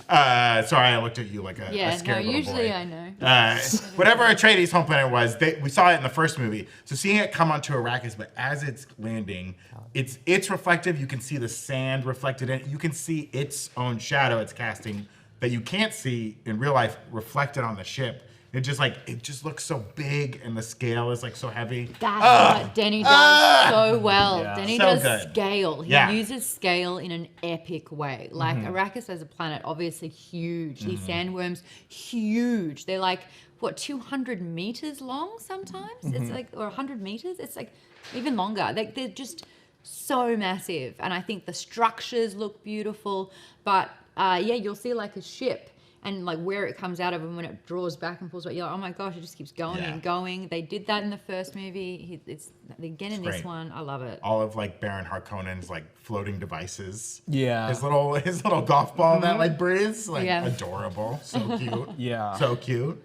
Sorry, I looked at you like a Yeah, no, scared little usually boy. I know. Whatever Atreides' home planet was, we saw it in the first movie. So seeing it come onto Arrakis, but as it's landing, it's reflective. You can see the sand reflected in it. You can see its own shadow it's casting that you can't see in real life reflected on the ship. It just looks so big, and the scale is like so heavy. That's what Denny does so well. Yeah. Denny So does good. scale. He Yeah. uses scale in an epic way. Like Arrakis as a planet, obviously huge. These sandworms, huge. They're like, what, 200 meters long sometimes? It's like, or 100 meters? It's like even longer. They're just so massive. And I think the structures look beautiful. But yeah, you'll see like a ship. And like where it comes out of and when it draws back and pulls back, you're like, oh my gosh, it just keeps going Yeah. and going. They did that in the first movie. It's again in this great. one. I love it. All of like Baron Harkonnen's like floating devices. Yeah. His little golf ball that like breathes. Like Yeah. adorable. So cute. Yeah. So cute.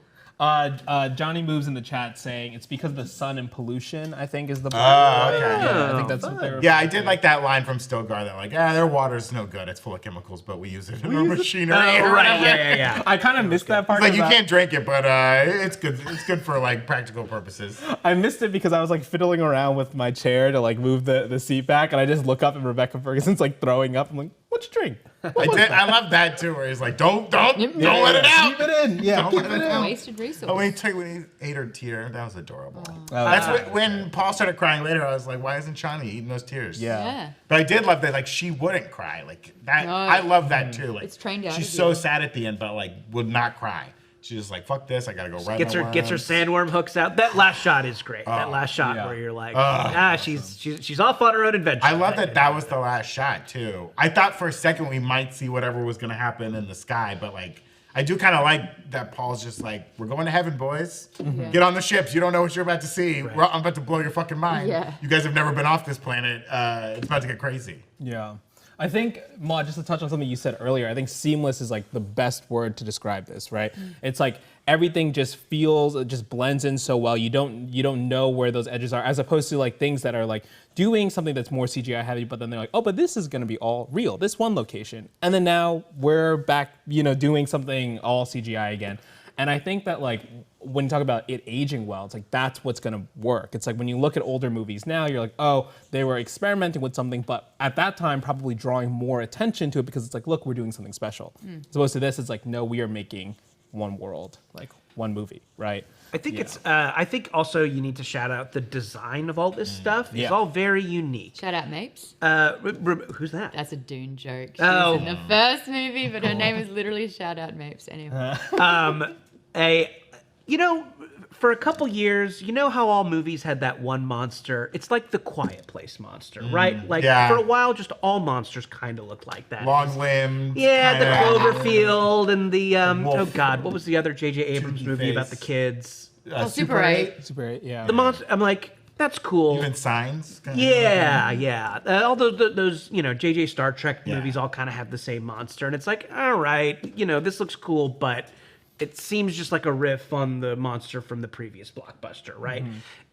Johnny moves in the chat saying it's because of the sun and pollution, I think is the Oh, part. okay. Yeah, I think that's what they're Yeah, I did like that line from Stilgar that like, their water's no good. It's full of chemicals, but we use it in our machinery. Oh, or right, whatever. yeah. I kind of missed that part. It's like you 'cause can't drink it, but it's good. It's good for like practical purposes. I missed it because I was like fiddling around with my chair to like move the seat back, and I just look up and Rebecca Ferguson's like throwing up. I'm like, What'd you drink? I love that too, where he's like, don't let it out. Keep it in. Yeah, Don't keep let it it in. out. Wasted resource. Oh, when he ate her tear, that was adorable. Oh. When Paul started crying later, I was like, why isn't Shawnee eating those tears? Yeah. But I did love that, like, she wouldn't cry. Like, that, No. I love that too. Like, It's trained out she's of so you. sad at the end, but, like, would not cry. She's just like, fuck this, I gotta go ride Gets my her worms. sandworm hooks out. That last shot is great. That last shot yeah. where you're like, she's off on her own adventure. I love that was the last shot too. I thought for a second we might see whatever was gonna happen in the sky, but like I do kind of like that Paul's just like, we're going to heaven, boys. Yeah. Get on the ships. You don't know what you're about to see. I'm about to blow your fucking mind. Yeah. You guys have never been off this planet. It's about to get crazy. Yeah. I think, Ma, just to touch on something you said earlier, I think seamless is like the best word to describe this, right? It's like everything just feels, it just blends in so well. You don't know where those edges are, as opposed to like things that are like doing something that's more CGI heavy, but then they're like, oh, but this is gonna be all real, this one location. And then now we're back, doing something all CGI again. And I think that like when you talk about it aging well, it's like that's what's gonna work. It's like when you look at older movies now, you're like, oh, they were experimenting with something, but at that time probably drawing more attention to it because it's like, look, we're doing something special. As opposed to this, it's like, no, we are making one world, like one movie, right? I think it's. I think also you need to shout out the design of all this stuff. It's Yeah. all very unique. Shout out Mapes. Who's that? That's a Dune joke. She Oh. was in the first movie, but her name is literally Shout Out Mapes. Anyway. For a couple years, you know how all movies had that one monster? It's like the Quiet Place monster, right? Like yeah. for a while, just all monsters kind of looked like that. Long limbs. Yeah, the kinda- Cloverfield and the wolf. oh god, what was the other J.J. Abrams Toothy movie about face. the kids? Super 8. Super 8, yeah. The monster. I'm like, that's cool. Even signs. kinda. Yeah. All those J.J. Star Trek movies all kind of have the same monster, and it's like, all right, this looks cool, but it seems just like a riff on the monster from the previous blockbuster, right?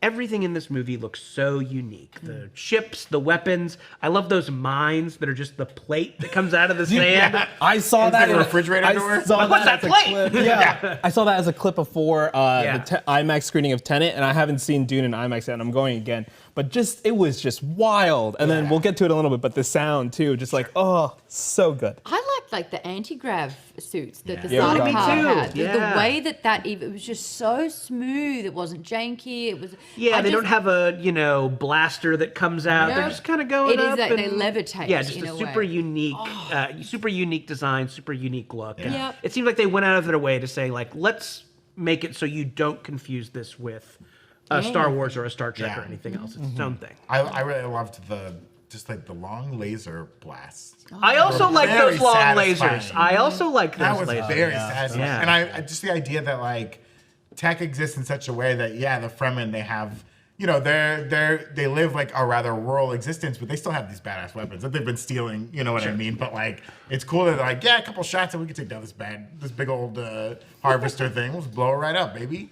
Everything in this movie looks so unique. The ships, the weapons. I love those mines that are just the plate that comes out of the sand. I saw It's that like a in refrigerator door? I saw Like, what's that that as a plate? clip. Yeah. I saw that as a clip before Yeah. the IMAX screening of Tenet, and I haven't seen Dune in IMAX yet, and I'm going again. But it was just wild. And then we'll get to it in a little bit, but the sound too, just like, oh, so good. I liked like the anti-grav suits that the Yeah, starter me car too. had. Yeah. The way that it was just so smooth. It wasn't janky. It was. Yeah, I they don't just- have a blaster that comes out. They're Nope. just kind of going It is up. that they and- levitate Yeah, just in a a super way. unique design, super unique look. And Yep. it seems like they went out of their way to say like, let's make it so you don't confuse this with a Star Wars or a Star Trek or Yeah. anything else. It's its own thing. I really loved the long laser blasts. I also like Very those long satisfying. lasers. I also like That those was lasers. very satisfying. Yeah. And I just the idea that like tech exists in such a way that the Fremen, they have, they live like a rather rural existence, but they still have these badass weapons that they've been stealing, you know what I mean? But like it's cool that they're like, a couple shots and we can take down this big old harvester thing. We'll just blow it right up, baby.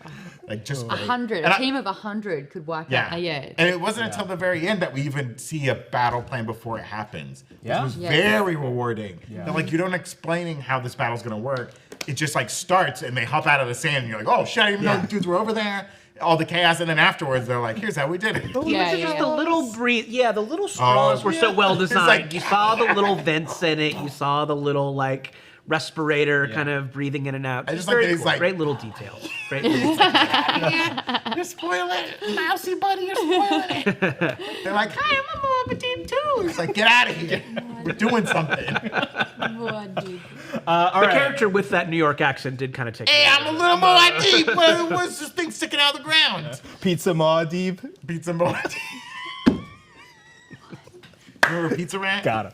Like just great. 100. And A team of 100 could wipe yeah. out. Yeah. And it wasn't until the very end that we even see a battle plan before it happens. Yeah. It was Yeah. very rewarding. Yeah. That like you don't explaining how this battle's gonna work. It just like starts and they hop out of the sand and you're like, oh shit, I didn't even know the dudes were over there. All the chaos, and then afterwards they're like, here's how we did it. Yeah, Just yeah. the little the little straws were so well designed. like- You saw the little vents in it. You saw the little like respirator kind of breathing in and out. I Just just like very that he's cool. like- Great little details. Great little details. You're spoiling it, mousy buddy, you're spoiling it. They're like, hi, I'm a Moabitine too. It's like, get out of here. We're doing something. What, dude? All The right. character with that New York accent did kind of take. Hey, me I'm a little Moabitine. What's this thing sticking out of the ground? Pizza Maudib. Pizza Moabitine. Remember Pizza Rat? Got it.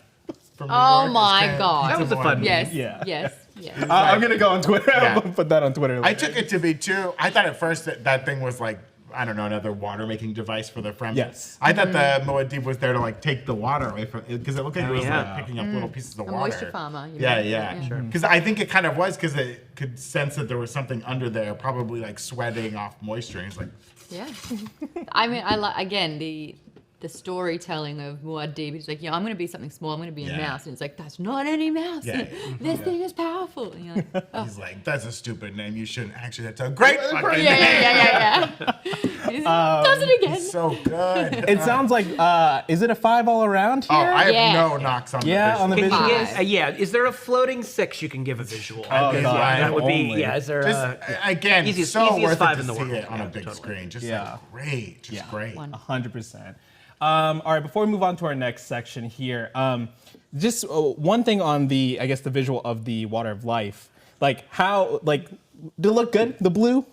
From New Oh York? my It's God. That was a fun Yes. Yeah. Yes. Yes. I'm going to go on Twitter. Yeah. I'll put that on Twitter. I took it to be too. I thought at first that thing was like, I don't know, another water making device for the Fremen. Yes. I thought the Muad'Dib was there to like take the water away from it because it looked like it was yeah. like picking up little pieces of A water. moisture farmer. You Yeah, know? yeah. Sure. Because I think it kind of was because it could sense that there was something under there, probably like sweating off moisture. And it's like, Yeah. I mean, I like again the storytelling of Muad'Dib. He's like, yeah, I'm going to be something small. I'm going to be a Yeah. mouse. And it's like, that's not any mouse. Yeah. This thing is powerful. And you're like, oh. He's like, that's a stupid name. You shouldn't. Actually, that's a great fucking Yeah, name. yeah. He does it again. He's so good. It sounds like, is it a 5 all around here? Oh, I have Yeah. no knocks on Yeah, the on the visual. visual. Five. Yeah, is there a floating 6 you can give a visual? Oh, Because, God, yeah, that would only. be, yeah, is there Just, again, easiest- so easiest worth 5 it in to the see world. it on Yeah, a big totally. screen. Just Yeah. like, great. Just great. 100%. All right, before we move on to our next section here, just one thing on the, I guess, the visual of the Water of Life. Like, how, like, did it look good? The blue?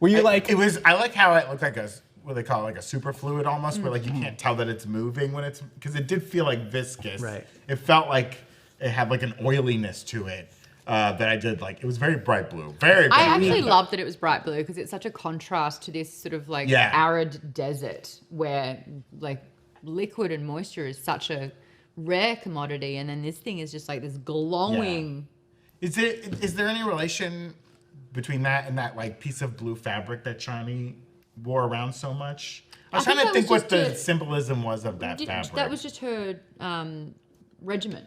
Were you like, It was. I like how it looked like a what they call it, like a super fluid almost, where like you can't tell that it's moving when it's because it did feel like viscous. Right. It felt like it had like an oiliness to it that I did like. It was very bright blue. Very. Bright I actually blue. love that it was bright blue because it's such a contrast to this sort of like Yeah. arid desert where like liquid and moisture is such a rare commodity, and then this thing is just like this glowing. Is there any relation between that and that like piece of blue fabric that Shani wore around so much? I was think trying to that think was what just the a- symbolism was of that fabric. That was just her regiment.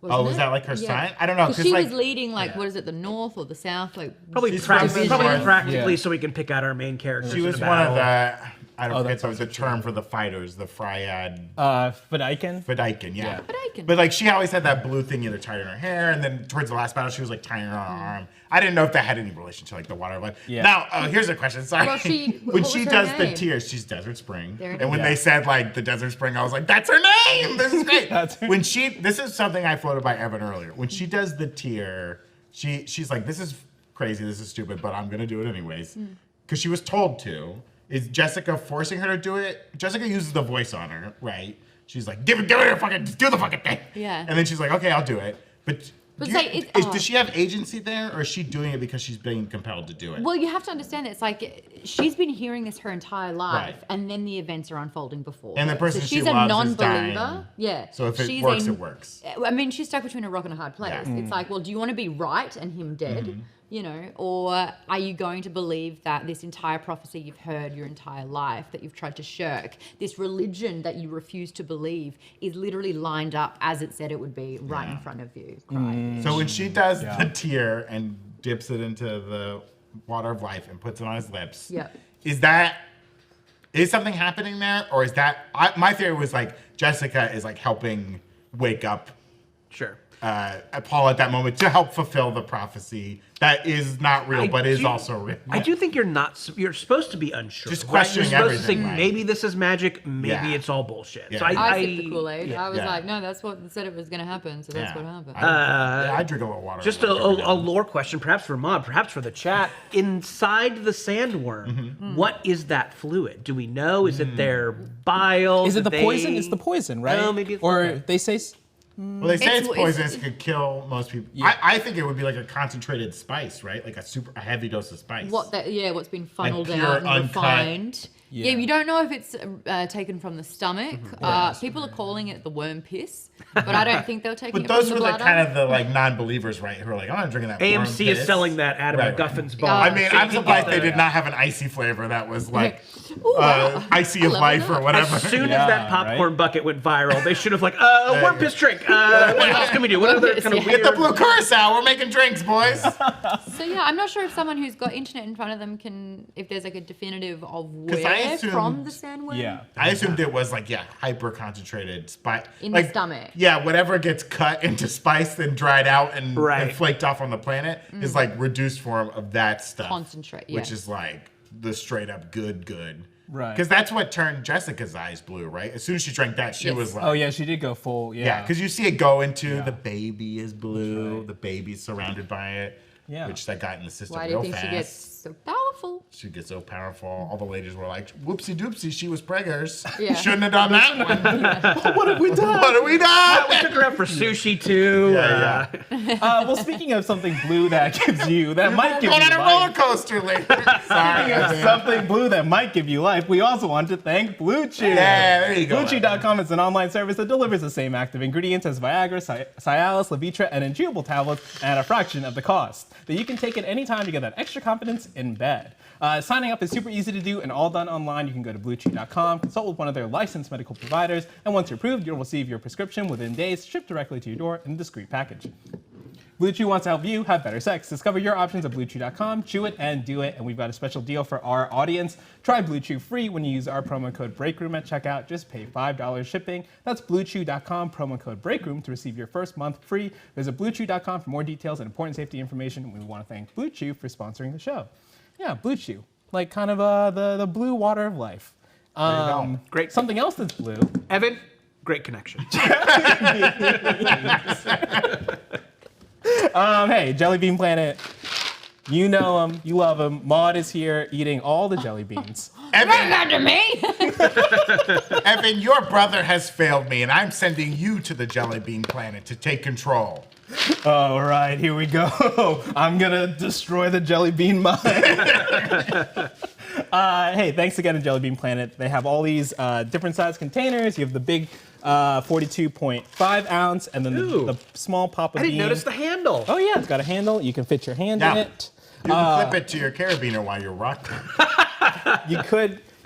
Oh, was it? that like her sign? I don't know, 'cause, she like- was leading like yeah. what is it, the north or the south? Like probably, She's from probably North. practically Yeah. so we can pick out our main characters. She in was a one of battle. the. I don't that's forget the term for the fighters, the Fryad Fedaykin? Fedaykin, yeah. Fedaykin. But like she always had that blue thing either tied in her hair, and then towards the last battle she was like tying it on her arm. I didn't know if that had any relation to like the Water of Life. Yeah. Now, here's a question. Sorry. Well, when what she was her does the name? tears, she's Desert Spring. There it And when is. they said like the Desert Spring, I was like, that's her name. This is great. That's her- When this is something I floated by Evan earlier. When she does the tear, she's like, this is crazy, this is stupid, but I'm gonna do it anyways. Because she was told to. Is Jessica forcing her to do it? Jessica uses the voice on her, right? She's like, give it her fucking, just do the fucking thing. Yeah. And then she's like, okay, I'll do it. But But do you- it's like, it's- does she have agency there, or is she doing it because she's being compelled to do it? Well, you have to understand that it's like she's been hearing this her entire life, Right. and then the events are unfolding before. And the her. person so she she's a loves is non-believer. dying. Yeah. So if it She's works, it works. I mean, she's stuck between a rock and a hard place. Yeah. It's like, well, do you want to be right and him dead? Mm-hmm. You know, or are you going to believe that this entire prophecy you've heard your entire life, that you've tried to shirk, this religion that you refuse to believe, is literally lined up as it said it would be right in front of you? Cry. So when she does Yeah. the tear and dips it into the Water of Life and puts it on his lips, Yep. is something happening there, or is that? My theory was like Jessica is like helping wake up Sure. Paul at that moment to help fulfill the prophecy that is not real, but is also real. I do think you're supposed to be unsure. Just right? questioning You're supposed everything, to right? think maybe this is magic, maybe Yeah. it's all bullshit. Yeah. So I sipped the Kool-Aid. yeah. I was Yeah. like, no, that's what said it was going to happen, so that's Yeah. what happened. I drink a little water. Just like every a day. lore question, perhaps for Mod, perhaps for the chat. Inside the sandworm, Mm-hmm. what is that fluid? Do we know? Is it their bile? Is it Do the poison? they- It's the poison, right? Oh, maybe it's or okay. they say Well, they say it's It's- poisonous. It could kill most people. I think it would be like a concentrated spice, right? Like a heavy dose of spice. What's been funneled pure, out and uncut. refined. Yeah. Yeah. you don't know if it's taken from the stomach. People are calling it the worm piss, but I don't think they're taking But it those from were the like bladder. kind of the like non-believers, right? Who are like, oh, I'm drinking that. worm AMC is piss. selling that Adam Right. McGuffin's Yeah. bar. I mean, So you I'm can surprised get they the- did not have an icy flavor that was like Ooh, wow. icy I of love life that. or whatever. As soon Yeah, as that popcorn right? bucket went viral, they should have like, worm piss drink. What else can we do? What Worm other piss, kind of yeah. weird? Get the blue curacao. We're making drinks, boys. So yeah, I'm not sure if someone who's got internet in front of them if there's like a definitive of 'Cause I where assumed- from the sandworm. yeah. I assumed it was like hyper concentrated spice In the like, stomach. Yeah, whatever gets cut into spice then dried out and, Right. and flaked off on the planet is like reduced form of that stuff. Concentrate, which yeah. is like the straight up good. Right. Because that's what turned Jessica's eyes blue, right? As soon as she drank that, she Yes. was like, Oh yeah, she did go full. yeah, because you see it go into Yeah. the baby is blue, right. the baby's surrounded by it. Yeah. Which that got in the system Why do you real think fast. she gets so powerful? She gets so powerful. All the ladies were like, whoopsie doopsie, she was preggers. Yeah. Shouldn't have done that one. What have we done? What have we done? We took her out for sushi too. Yeah, well, speaking of something blue that gives you that might give Going you on a roller life. coaster later. Sorry. man. Something blue that might give you life. We also want to thank Blue Chew. Yeah, there you go. BlueChew.com is an online service that delivers the same active ingredients as Viagra, Cialis, Levitra, and chewable tablets at a fraction of the cost. That you can take at any time to get that extra confidence in bed. instead. Signing up is super easy to do and all done online. You can go to BlueChew.com, consult with one of their licensed medical providers, and once you're approved, you'll receive your prescription within days, shipped directly to your door in a discreet package. Blue Chew wants to help you have better sex. Discover your options at BlueChew.com. Chew it and do it. And we've got a special deal for our audience. Try Blue Chew free when you use our promo code BREAKROOM at checkout. Just pay $5 shipping. That's BlueChew.com, promo code BREAKROOM to receive your first month free. Visit BlueChew.com for more details and important safety information. And we want to thank Blue Chew for sponsoring the show. Yeah, Blue Chew, like kind of the blue water of life. Great. Something else that's blue. Evan, great connection. Hey, Jelly Bean Planet. You know him, you love him. Maud is here eating all the jelly beans. Not to me. Evan, your brother has failed me, and I'm sending you to the Jelly Bean Planet to take control. All right, here we go. I'm gonna destroy the Jelly Bean mine. Hey, thanks again to Jelly Bean Planet. They have all these different size containers. You have the big 42.5 ounce, and then the small Papa I didn't Bean. notice the handle. Oh yeah, it's got a handle. You can fit your hand in Yeah. it. You can clip it to your carabiner while you're rocking.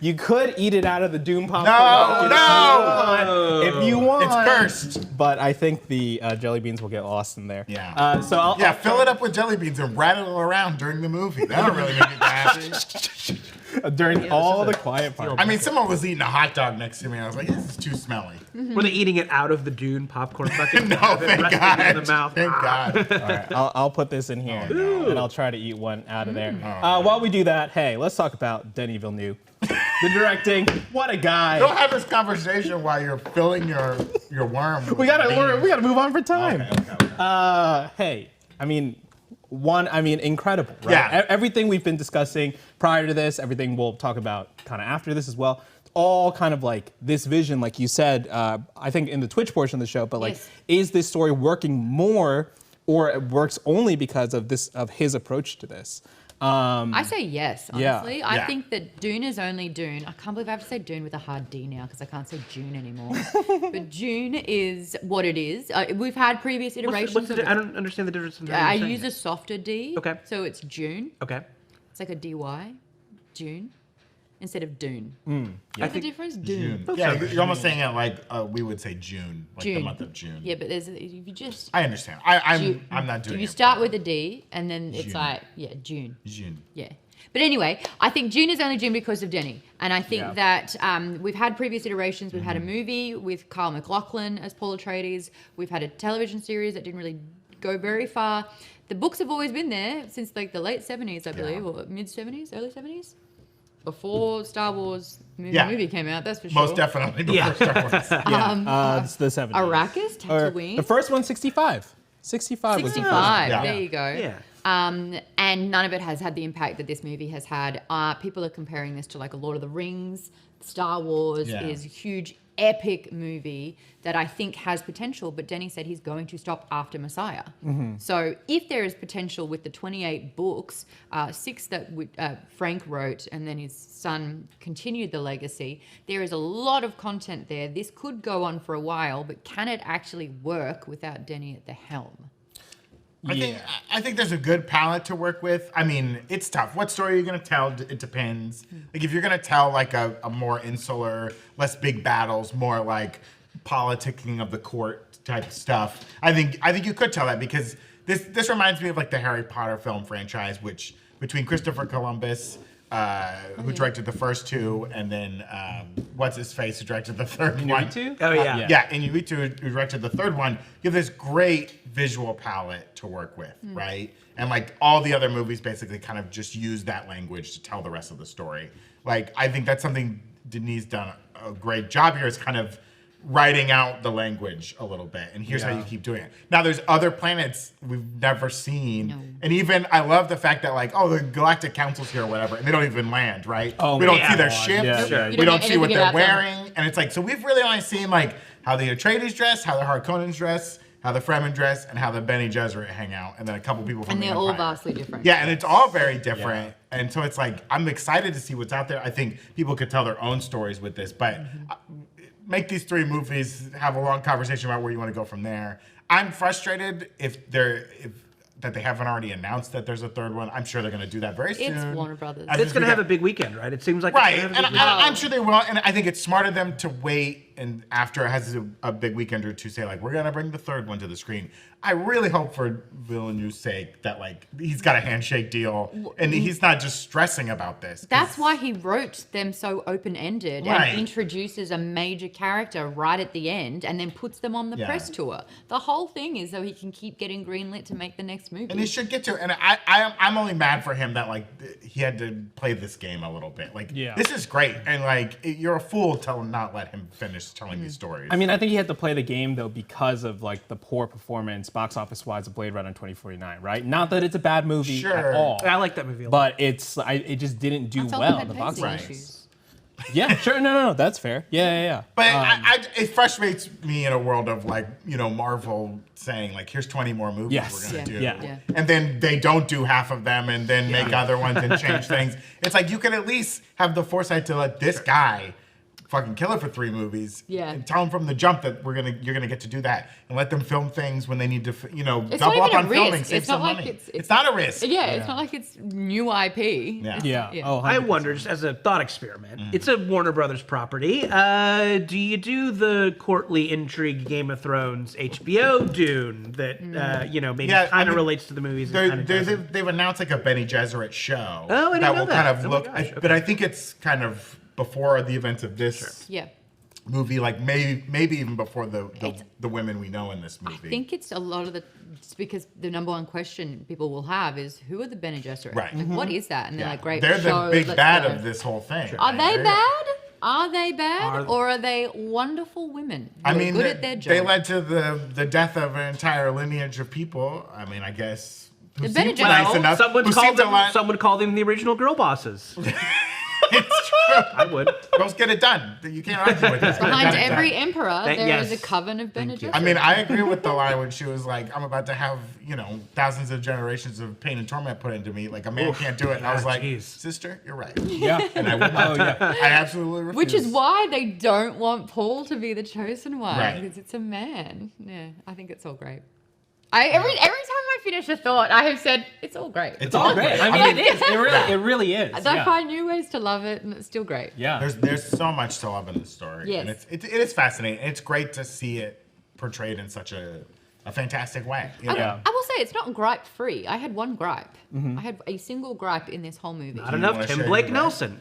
You could eat it out of the Doom Pop. No! If you want. It's cursed. But I think the jelly beans will get lost in there. Yeah. So I'll Fill it up with jelly beans and rattle around during the movie. That'll really make it happy. during all the quiet parts. I mean, someone was eating a hot dog next to me, and I was like, this is too smelly. Were they eating it out of the Dune popcorn bucket? No, Have it thank resting God. in the mouth? Thank God. All right, I'll put this in here, no. and I'll try to eat one out of there. While we do that, hey, let's talk about Denis Villeneuve. The directing, what a guy! Don't have this conversation while you're filling your worm. We gotta move on for time. Okay. Hey, I mean, incredible, right? Yeah. Everything we've been discussing prior to this, everything we'll talk about kind of after this as well, all kind of like this vision, like you said, I think in the Twitch portion of the show, but like, Yes. is this story working more or it works only because of his approach to this? I say yes, Yeah. honestly. I Yeah. think that Dune is only Dune. I can't believe I have to say Dune with a hard D now because I can't say June anymore. But Dune is what it is. We've had previous iterations of it. I don't understand the difference. In I use a softer D. Okay. So it's June. Okay. It's like a DY. June. Instead of Dune. I What's the think difference? Dune. Yeah, you're almost saying it like we would say June, like the June. month of June. Yeah, but there's if you just I understand. I'm June. not doing you it. start with a D and then it's June. like June. June. Yeah. But anyway, I think June is only June because of Denny. And I think that we've had previous iterations. We've had a movie with Kyle MacLachlan as Paul Atreides. We've had a television series that didn't really go very far. The books have always been there since like the late 70s, I believe, or mid 70s, early 70s. Before Star Wars movie came out, that's for sure. Most definitely before Star Wars. It's the 70s. Arrakis, Or Tatooine. the first one, 65. 65 was the first 65. Yeah. There you go. Yeah. And none of it has had the impact that this movie has had. People are comparing this to like a Lord of the Rings. Star Wars Yeah. is a huge, epic movie that I think has potential, but Denny said he's going to stop after Messiah. So if there is potential with the 28 books, 6 that Frank wrote and then his son continued the legacy, there is a lot of content there. This could go on for a while, but can it actually work without Denny at the helm? I think there's a good palette to work with. I mean, it's tough. What story are you gonna tell? It depends. Like if you're gonna tell like a more insular, less big battles, more like politicking of the court type stuff, I think you could tell that because this reminds me of like the Harry Potter film franchise, which between Christopher Columbus, who directed the first 2, and then what's his face who directed the third one. Inarritu? Oh yeah. Yeah, and Inarritu, who directed the third one, you have this great visual palette to work with, right? And like all the other movies basically kind of just use that language to tell the rest of the story. Like I think that's something Denis done a great job here is kind of writing out the language a little bit. And here's how you keep doing it. Now there's other planets we've never seen. No. And even I love the fact that like, oh, the Galactic Council's here or whatever, and they don't even land, right? Oh, we don't yeah. see their God, ships. yeah, sure. You We don't don't get see what anything they're about them. wearing. And it's like, so we've really only seen like how the Atreides dress, how the Harkonnens dress, how the Fremen dress, and how the Bene Gesserit hang out, and then a couple people from And the they're all Empire. vastly different. Yeah, and it's all very different. And so it's like, I'm excited to see what's out there. I think people could tell their own stories with this, but make these 3 movies, have a long conversation about where you want to go from there. I'm frustrated if that they haven't already announced that there's a third one. I'm sure they're going to do that very soon. It's Warner Brothers. I It's just going to think have a big weekend, right? It seems like Right, it's and gonna have a big weekend. I'm sure they will. And I think it's smart of them to wait and after it has a big weekend or two, say like, we're gonna bring the third one to the screen. I really hope for Villeneuve's sake that like he's got a handshake deal and he's not just stressing about this. That's why he wrote them so open-ended Right. and introduces a major character right at the end and then puts them on the Yeah. press tour. The whole thing is so he can keep getting greenlit to make the next movie. And he should get to it. And I'm only mad for him that like he had to play this game a little bit. Like Yeah. this is great, and like you're a fool to not let him finish telling these stories. I mean, I think he had to play the game though because of like the poor performance box office wise of Blade Runner 2049, right? Not that it's a bad movie Sure. at all, I like that movie a lot. but it just didn't do I felt well it in had the box pacing office. issues. Yeah, sure, no, that's fair. Yeah. But it frustrates me in a world of like, Marvel saying like, here's 20 more movies Yes. we're going to Yeah. do. Yeah. Yeah. And then they don't do half of them and then make other ones and change things. It's like, you could at least have the foresight to let this guy fucking kill it for 3 movies. Yeah. And tell him from the jump that you're going to get to do that and let them film things when they need to, not double up even a on filming, risk. save It's some not like money. it's- It's not a risk. Yeah, it's not like it's new IP. Yeah. Yeah. Yeah. Oh, I 100%. wonder, just as a thought experiment, it's a Warner Brothers property. Do you do the courtly intrigue Game of Thrones HBO Dune that maybe Yeah, I kind of mean, relates to the movies? And kind of doesn't? They've announced like a Benny Gesserit show. Oh, I didn't that know will that. kind of Oh my look, gosh, but I think it's kind of before the events of this Yeah. movie, like maybe even before the It's- women we know in this movie. I think it's a lot of it's because the number one question people will have is who are the Bene Gesserit? Right. Like, what is that? And they're like, great. They're the show, big let's bad go. of this whole thing. Are right? they They're- bad? Are they bad? Are- or are they wonderful women? I who are mean, good at their job. they led to the death of an entire lineage of people. I mean, I guess. Who The Bene seemed Gesserit- nice Well, enough. Someone who called seemed a them. lot- Someone called them the original girl bosses. It's true. I would. Girls get it done. You can't argue with it. Behind Get it every done. emperor, Thank- there is yes. a coven of Bene Thank you. Gesserit. I mean, I agree with the line when she was like, "I'm about to have thousands of generations of pain and torment put into me. Like a man can't do it." And I was like, jeez. "Sister, you're right." Yeah. And I would not. Oh, yeah. I absolutely refuse. Which is why they don't want Paul to be the chosen one Right. because it's a man. Yeah, I think it's all great. Every time I finish a thought, I have said it's all great. It's All great. I mean, It is. it really is. I Yeah. find new ways to love it, and it's still great. Yeah. There's so much to love in this story. Yes. And it is fascinating. It's great to see it portrayed in such a fantastic way. You know? Yeah. I will say it's not gripe free. I had one gripe. I had a single gripe in this whole movie. Not enough wanna Tim share Blake your Nelson.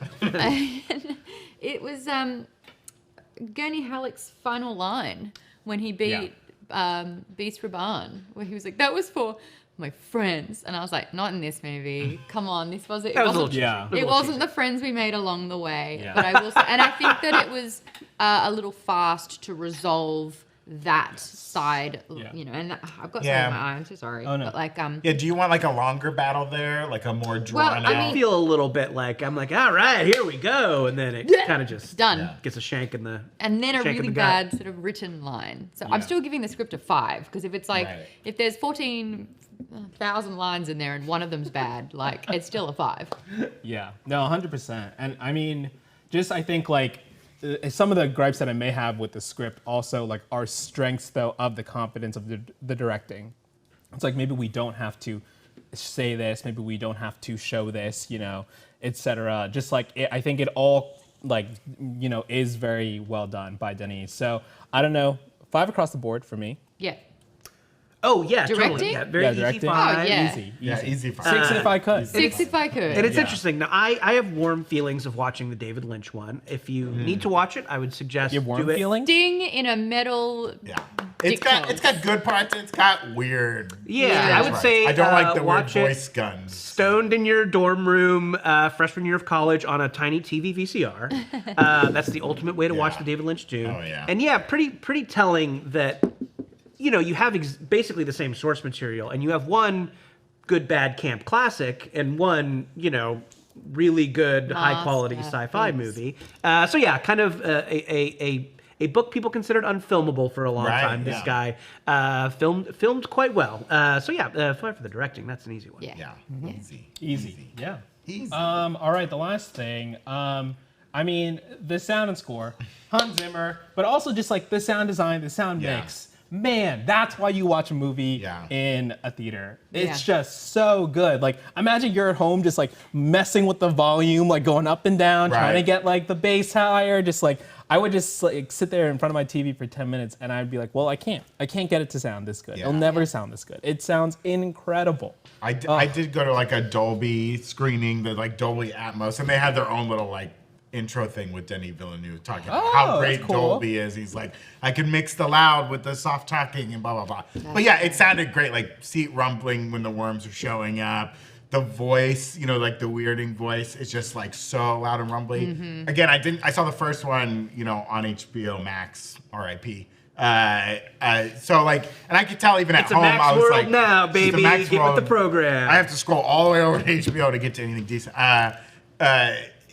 It was Gurney Halleck's final line when he beat Beast Raban, where he was like, "That was for my friends," and I was like, "Not in this movie. Come on, this wasn't." That was a little wasn't- cheesy. Yeah. It was a It little wasn't cheesy. the friends we made along the way, Yeah. but I will say, and I think that it was a little fast to resolve that side, Yeah. and I've got Yeah. something in my eye. I'm so sorry, Oh, no. but like Yeah, do you want like a longer battle there? Like a more drawn I out? mean- I feel a little bit like I'm like, all right, here we go, and then it kind of just done. Yeah. gets a shank in the. And then a Shank in really the gut. bad sort of written line. So I'm Yeah. still giving the script a 5 because if it's like Right. if there's 14,000 lines in there and one of them's bad, like it's still a 5. Yeah, no, 100%. And I mean, I think like some of the gripes that I may have with the script also like are strengths though of the confidence of the directing. It's like maybe we don't have to say this, maybe we don't have to show this, etc. Just like I think it all like is very well done by Denis. So I don't know, 5 across the board for me. Yeah. Oh yeah, Directing? totally. Yeah, very Yeah, easy directing. five. Oh, yeah. Easy. Yeah, easy for 6 if I could. 6 if I could. And it's Yeah. interesting. Now, I have warm feelings of watching the David Lynch one. If you need to watch it, I would suggest You have warm do it. feelings? Ding in a metal. Yeah. It's got good parts. It's got weird. Yeah, I would parts. say I don't like the weird watch it voice guns. stoned in your dorm room, freshman year of college on a tiny TV VCR. That's the ultimate way to watch Yeah. the David Lynch Dune. Oh, yeah. And yeah, pretty telling that you have basically the same source material, and you have one good bad camp classic and one really good high quality sci-fi masterpiece. movie. So yeah, kind of a book people considered unfilmable for a long Right, time. This yeah. guy filmed quite well. So yeah, 5 for the directing. That's an easy one. Yeah. Yeah. Easy. Easy. Yeah. Easy. All right, the last thing. I mean, the sound and score, Hans Zimmer, but also just like the sound design, the sound Yeah. mix. man, that's why you watch a movie Yeah. in a theater. It's Yeah. just so good. Like, imagine you're at home just like messing with the volume, like going up and down, trying to Right. get like the bass higher. Just like, I would just like sit there in front of my TV for 10 minutes and I'd be like, well, I can't get it to sound this good. Yeah. It'll never sound this good. It sounds incredible. I did go to like a Dolby screening, the like Dolby Atmos, and they had their own little like intro thing with Denis Villeneuve talking about Oh, how that's great cool. Dolby is. He's like, I can mix the loud with the soft talking and blah blah blah. But yeah, it sounded great, like seat rumbling when the worms are showing up. The voice, you know, like the weirding voice is just like so loud and rumbly. Again, I saw the first one, you know, on HBO Max, RIP. So like, and I could tell even It's at a home, Max I was world like, now, "It's a baby. Max Get with the world." program. I have to scroll all the way over to HBO to get to anything decent.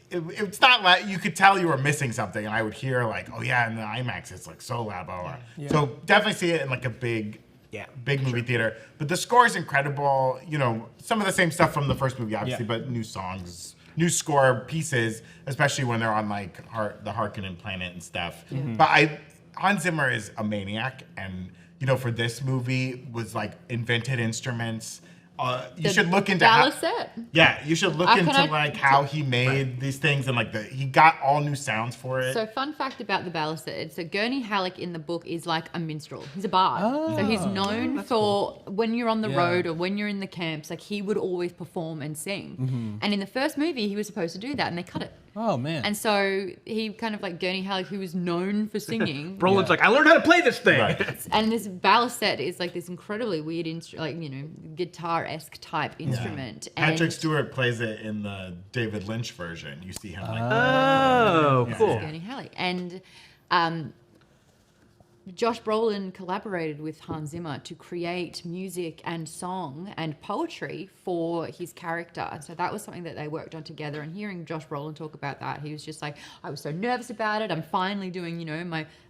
It's not like you could tell you were missing something, and I would hear like, "Oh yeah, in the IMAX it's like so loud." Blah, blah, blah. Yeah. So definitely see it in like a big movie theater. But the score is incredible. You know, some of the same stuff from the first movie, obviously, Yeah. but new songs, new score pieces, especially when they're on like the Harkonnen planet and stuff. But Hans Zimmer is a maniac, and you know, for this movie was like invented instruments. You should look into how, Balisette. yeah, you should look Can into I- like how he made these things and like he got all new sounds for it. So fun fact about the Balisette. So Gurney Halleck in the book is like a minstrel. He's a bard. So he's known for when you're on the Yeah. road or when you're in the camps, like he would always perform and sing. And in the first movie, he was supposed to do that and they cut it. Oh man. And so he kind of like Gurney Halleck, who was known for singing. Roland's like, I learned how to play this thing. Right. And this Balisette is like this incredibly weird, like, you know, guitar-esque type instrument. And Patrick Stewart plays it in the David Lynch version. You see him like Oh, cool. Gurney Halleck. And Josh Brolin collaborated with Hans Zimmer to create music and song and poetry for his character. So that was something that they worked on together. And hearing Josh Brolin talk about that, he was just like, I was so nervous about it. I'm finally doing, you know,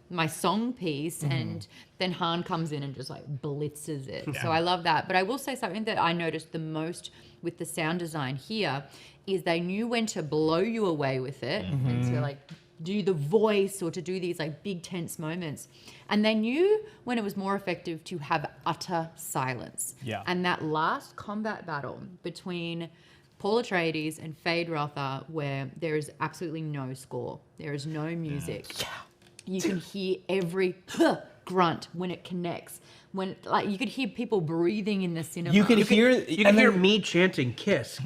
my song piece. And then Han comes in and just like blitzes it. So I love that. But I will say something that I noticed the most with the sound design here is they knew when to blow you away with it. And so like, do the voice or to do these like big tense moments. And they knew when it was more effective to have utter silence. Yeah. And that last combat battle between Paul Atreides and Feyd-Rautha, where there is absolutely no score, there is no music. You can hear every grunt when it connects. When like you could hear people breathing in the cinema. you can hear You can and hear then me chanting "Kiss."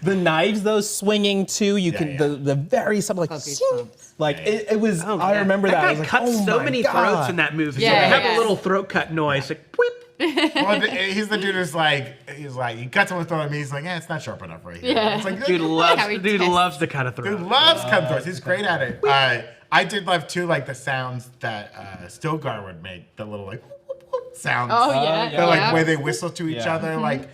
the knives though swinging too. You can yeah. the very something like Focus "Sing." bumps. Like it was. Oh, I yeah. remember that. I guy was like, cut oh so my many God. throats in that movie. Yeah, They have yeah. a little throat cut noise, like "Whip." well, he's the dude who's like, he cuts someone's throat at me. He's like, yeah, it's not sharp enough right here. Yeah. It's like, Dude how he tests. loves to cut a throat. Dude loves cut throats. He's great at it. I did love too, like the sounds that Stilgar would make, the little like whoop, whoop, whoop sounds. Oh yeah. The like yeah. way they whistle to each Yeah. other. Like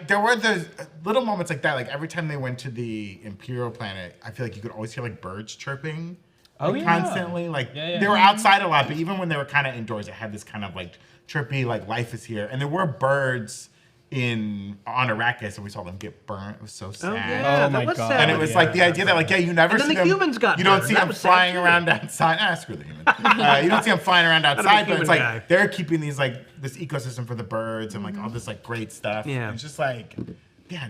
there were those little moments like that. Like every time they went to the Imperial planet, I feel like you could always hear like birds chirping. Oh, like, yeah. constantly. Like Yeah. they were outside a lot, but even when they were kind of indoors, it had this kind of like chirpy, like life is here. And there were birds on Arrakis, and we saw them get burnt. It was so sad. Oh yeah, Oh my that was God. sad. And it was Yeah, like the I idea that like you never And then see the them. humans got you don't burned. see That them was sad, flying too. around outside. Screw the human. You don't see them flying around I'm a outside, but human it's like guy. they're keeping these like this ecosystem for the birds and like all this like great stuff. Yeah. It's just like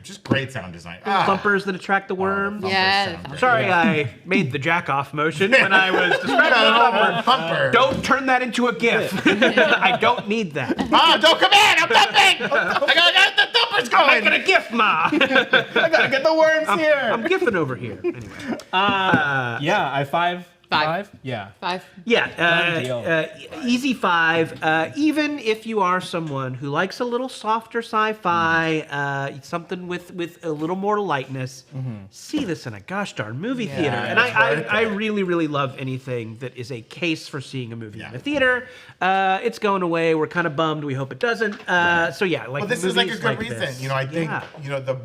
just great sound design. Bumpers that attract the worms. bumpers Yeah, sound the great. Sorry, I made the jack off motion when I was describing the bumper. Bumper. Don't turn that into a GIF. I don't need that. Mom, don't come in! I'm dumping! I got the dumpers Make going! it a GIF, Ma. I gotta get the worms here. I'm GIFing over here. Anyway. Yeah, I five. Five. Yeah. 5. Yeah, deal. easy 5. Even if you are someone who likes a little softer sci-fi, something with a little more lightness, see this in a gosh darn movie theater. And it's worth I it. really, really love anything that is a case for seeing a movie Yeah. in a theater. It's going away. We're kind of bummed. We hope it doesn't. So yeah, like Well, this is like a movies good reason. this. You know, I think Yeah. the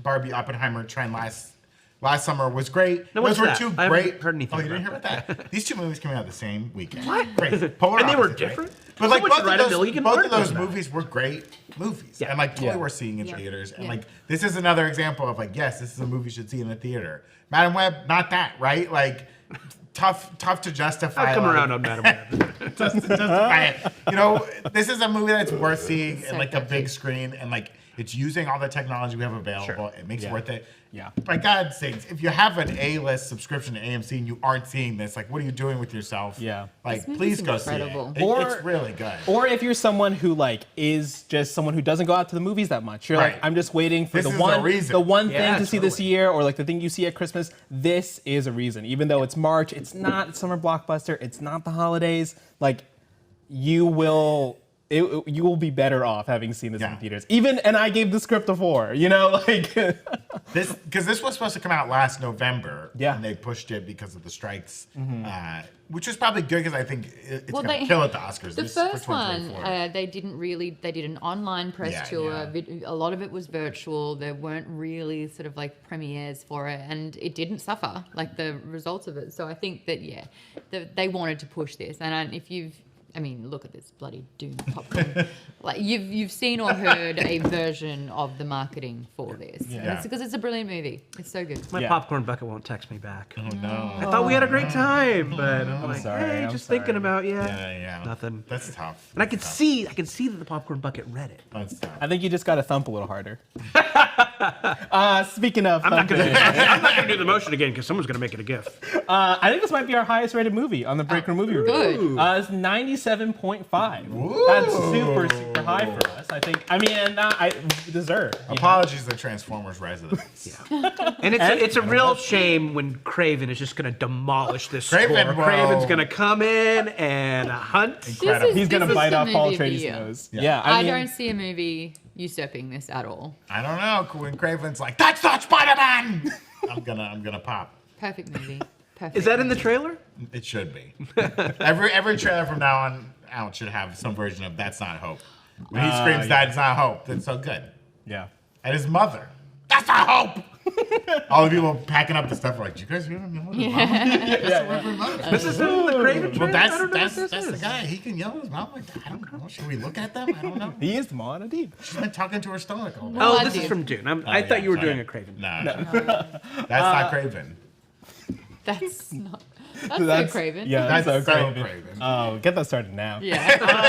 Barbie Oppenheimer trend last summer was great. Now, Those what's were that? two I haven't great. heard anything Oh, you didn't hear about about that? These two movies came out the same weekend. What? Crazy. Polar And they were opposites, right? different? But like Someone both should write a bill, you can of work those on that. movies were great movies, Yeah. and like totally Yeah. worth seeing in Yeah. theaters. And Yeah. like this is another example of like, yes, this is a movie you should see in the theater. Madam Web, not that, right? Like tough to justify. I'll come like, around on Madam Web. justify it. You know, this is a movie that's worth seeing in So like a good. big screen, and like it's using all the technology we have available. Sure. It makes Yeah. it worth it. Yeah. By God's sakes, if you have an A-list subscription to AMC and you aren't seeing this, like, what are you doing with yourself? Yeah. Like, This movie's please go see it. incredible. It's really good. Or if you're someone who like is just someone who doesn't go out to the movies that much, you're Right. like, I'm just waiting for This the is the one reason. the one Yeah, thing to see this totally. year, or like the thing you see at Christmas. This is a reason. Even though it's March, it's not summer blockbuster, it's not the holidays. Like you will you will be better off having seen this in Yeah. theaters. Even and I gave the script a 4, you know, like Because this was supposed to come out last November, Yeah. and they pushed it because of the strikes, which was probably good because I think it's Well, going to they- kill at the Oscars. The this, first for one, 2024. they did an online press Yeah, tour. yeah. A lot of it was virtual. There weren't really sort of like premieres for it, and it didn't suffer like the results of it. So I think that they wanted to push this. And if you've, I mean, look at this bloody Dune popcorn. Like you've seen or heard a version of the marketing for this. Yeah. It's because it's a brilliant movie. It's so good. My Yeah. popcorn bucket won't text me back. Oh, no. I thought we had a great time, but I'm like, sorry, hey, I'm just sorry. thinking about you. Yeah. Nothing. That's tough. And I could That's tough. see that the popcorn bucket read it. That's tough. I think you just got to thump a little harder. Speaking of I'm not thumping, gonna do the motion again because someone's gonna make it a GIF. I think this might be our highest rated movie on the Break Room Movie Review. Good. It's 97.5. That's super high for us. I think. I mean, and I deserve. you know? Apologies to Transformers residents. And it's a real shame when Craven is just gonna demolish this Craven score. will- Craven's gonna come in and hunt. Incredible. He's gonna This is bite the off Paul movie of the Atreides' year. nose. Yeah. Yeah, I mean, don't see a movie usurping this at all. I don't know. When Craven's like, "That's not Spider-Man," I'm gonna pop. Perfect movie. Perfect. Is that in the trailer? It should be. every trailer from now on out should have some version of "That's not Hope." When he screams, yeah. "That's not Hope," that's so good. Yeah. And his mother, "That's not Hope." All the people packing up the stuff are like, "Do you guys hear him yelling at his mom?" This is in the Craven trailer. Well, I don't know that's what this the is. guy. He can yell at his mom like that. I don't know. Should we look at them? I don't know. He is the Moana She's been talking to her stomach all day. Oh, Oh, I this is did. from Dune. I thought you were sorry. doing a Craven. No. That's not Craven. That's not. That's so Craven. Yeah, that's, That's so so Craven. Craven. Oh, get that started now. Yeah.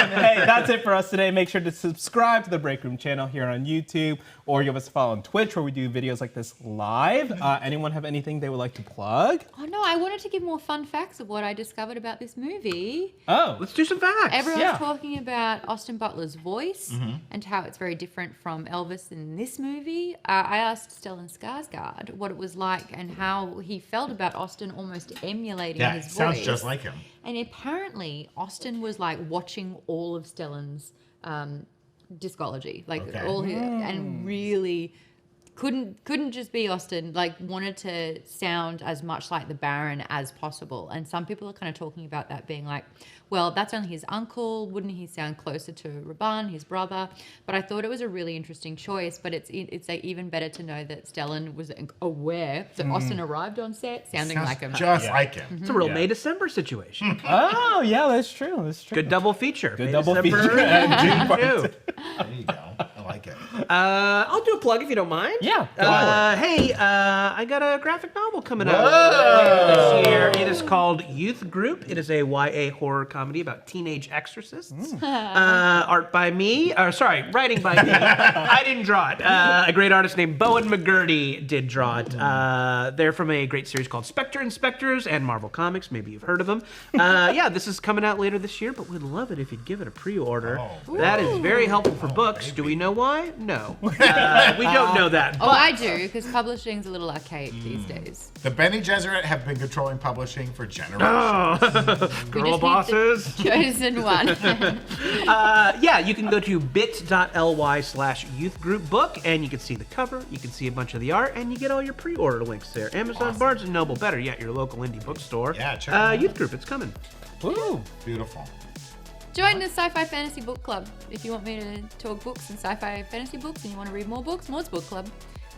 Hey, that's it for us today. Make sure to subscribe to the Break Room channel here on YouTube, or give us a follow on Twitch where we do videos like this live. Anyone have anything they would like to plug? Oh no, I wanted to give more fun facts of what I discovered about this movie. Oh, Let's do some facts. Everyone's Yeah. talking about Austin Butler's voice and how it's very different from Elvis in this movie. I asked Stellan Skarsgård what it was like and how he felt about Austin almost emulating Yeah, his it sounds voice. just like him. And apparently, Austin was like watching all of Stellan's discology, like Okay. all his, and really couldn't just be Austin. Like wanted to sound as much like the Baron as possible. And some people are kind of talking about that being like, well, that's only his uncle. Wouldn't he sound closer to Raban, his brother? But I thought it was a really interesting choice. But it's even better to know that Stellan was aware that Austin arrived on set sounding Sounds like him. just like him. It's a real Yeah. May December situation. oh, yeah, that's true. That's true. Good double feature. Good May, double December, feature. and June There you go. I like it. I'll do a plug if you don't mind. Yeah, go for Hey, I got a graphic novel coming out later this year. It is called Youth Group. It is a YA horror comedy about teenage exorcists. Art by me. Writing by me. I didn't draw it. A great artist named Bowen McGurdy did draw it. They're from a great series called Spectre Inspectors and Marvel Comics. Maybe you've heard of them. Yeah, this is coming out later this year, but we'd love it if you'd give it a pre-order. Oh. That is very helpful for books. Do we know why? No. We don't know that. Oh, I do, because publishing's a little archaic these days. The Bene Gesserit have been controlling publishing for generations. Girl need the- bosses. Chosen one. Yeah, you can go to bit.ly/youthgroupbook and you can see the cover, you can see a bunch of the art, and you get all your pre-order links there. Amazon, Awesome. Barnes & Noble, better yet, your local indie bookstore. Yeah, check 'em out. Youth Group, it's coming. Ooh. Beautiful. Join the Sci-Fi Fantasy Book Club. If you want me to talk books and sci-fi fantasy books and you want to read more books, Maud's Book Club.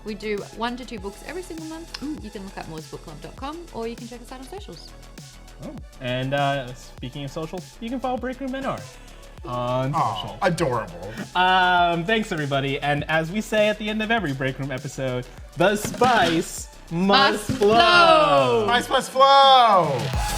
We do 1 to 2 books every single month. You can look up maudsbookclub.com or you can check us out on socials. Oh. And speaking of socials, you can follow Break Room NR. on social. Oh, adorable. Thanks, everybody. And as we say at the end of every Break Room episode, the spice must flow. flow. Spice must flow.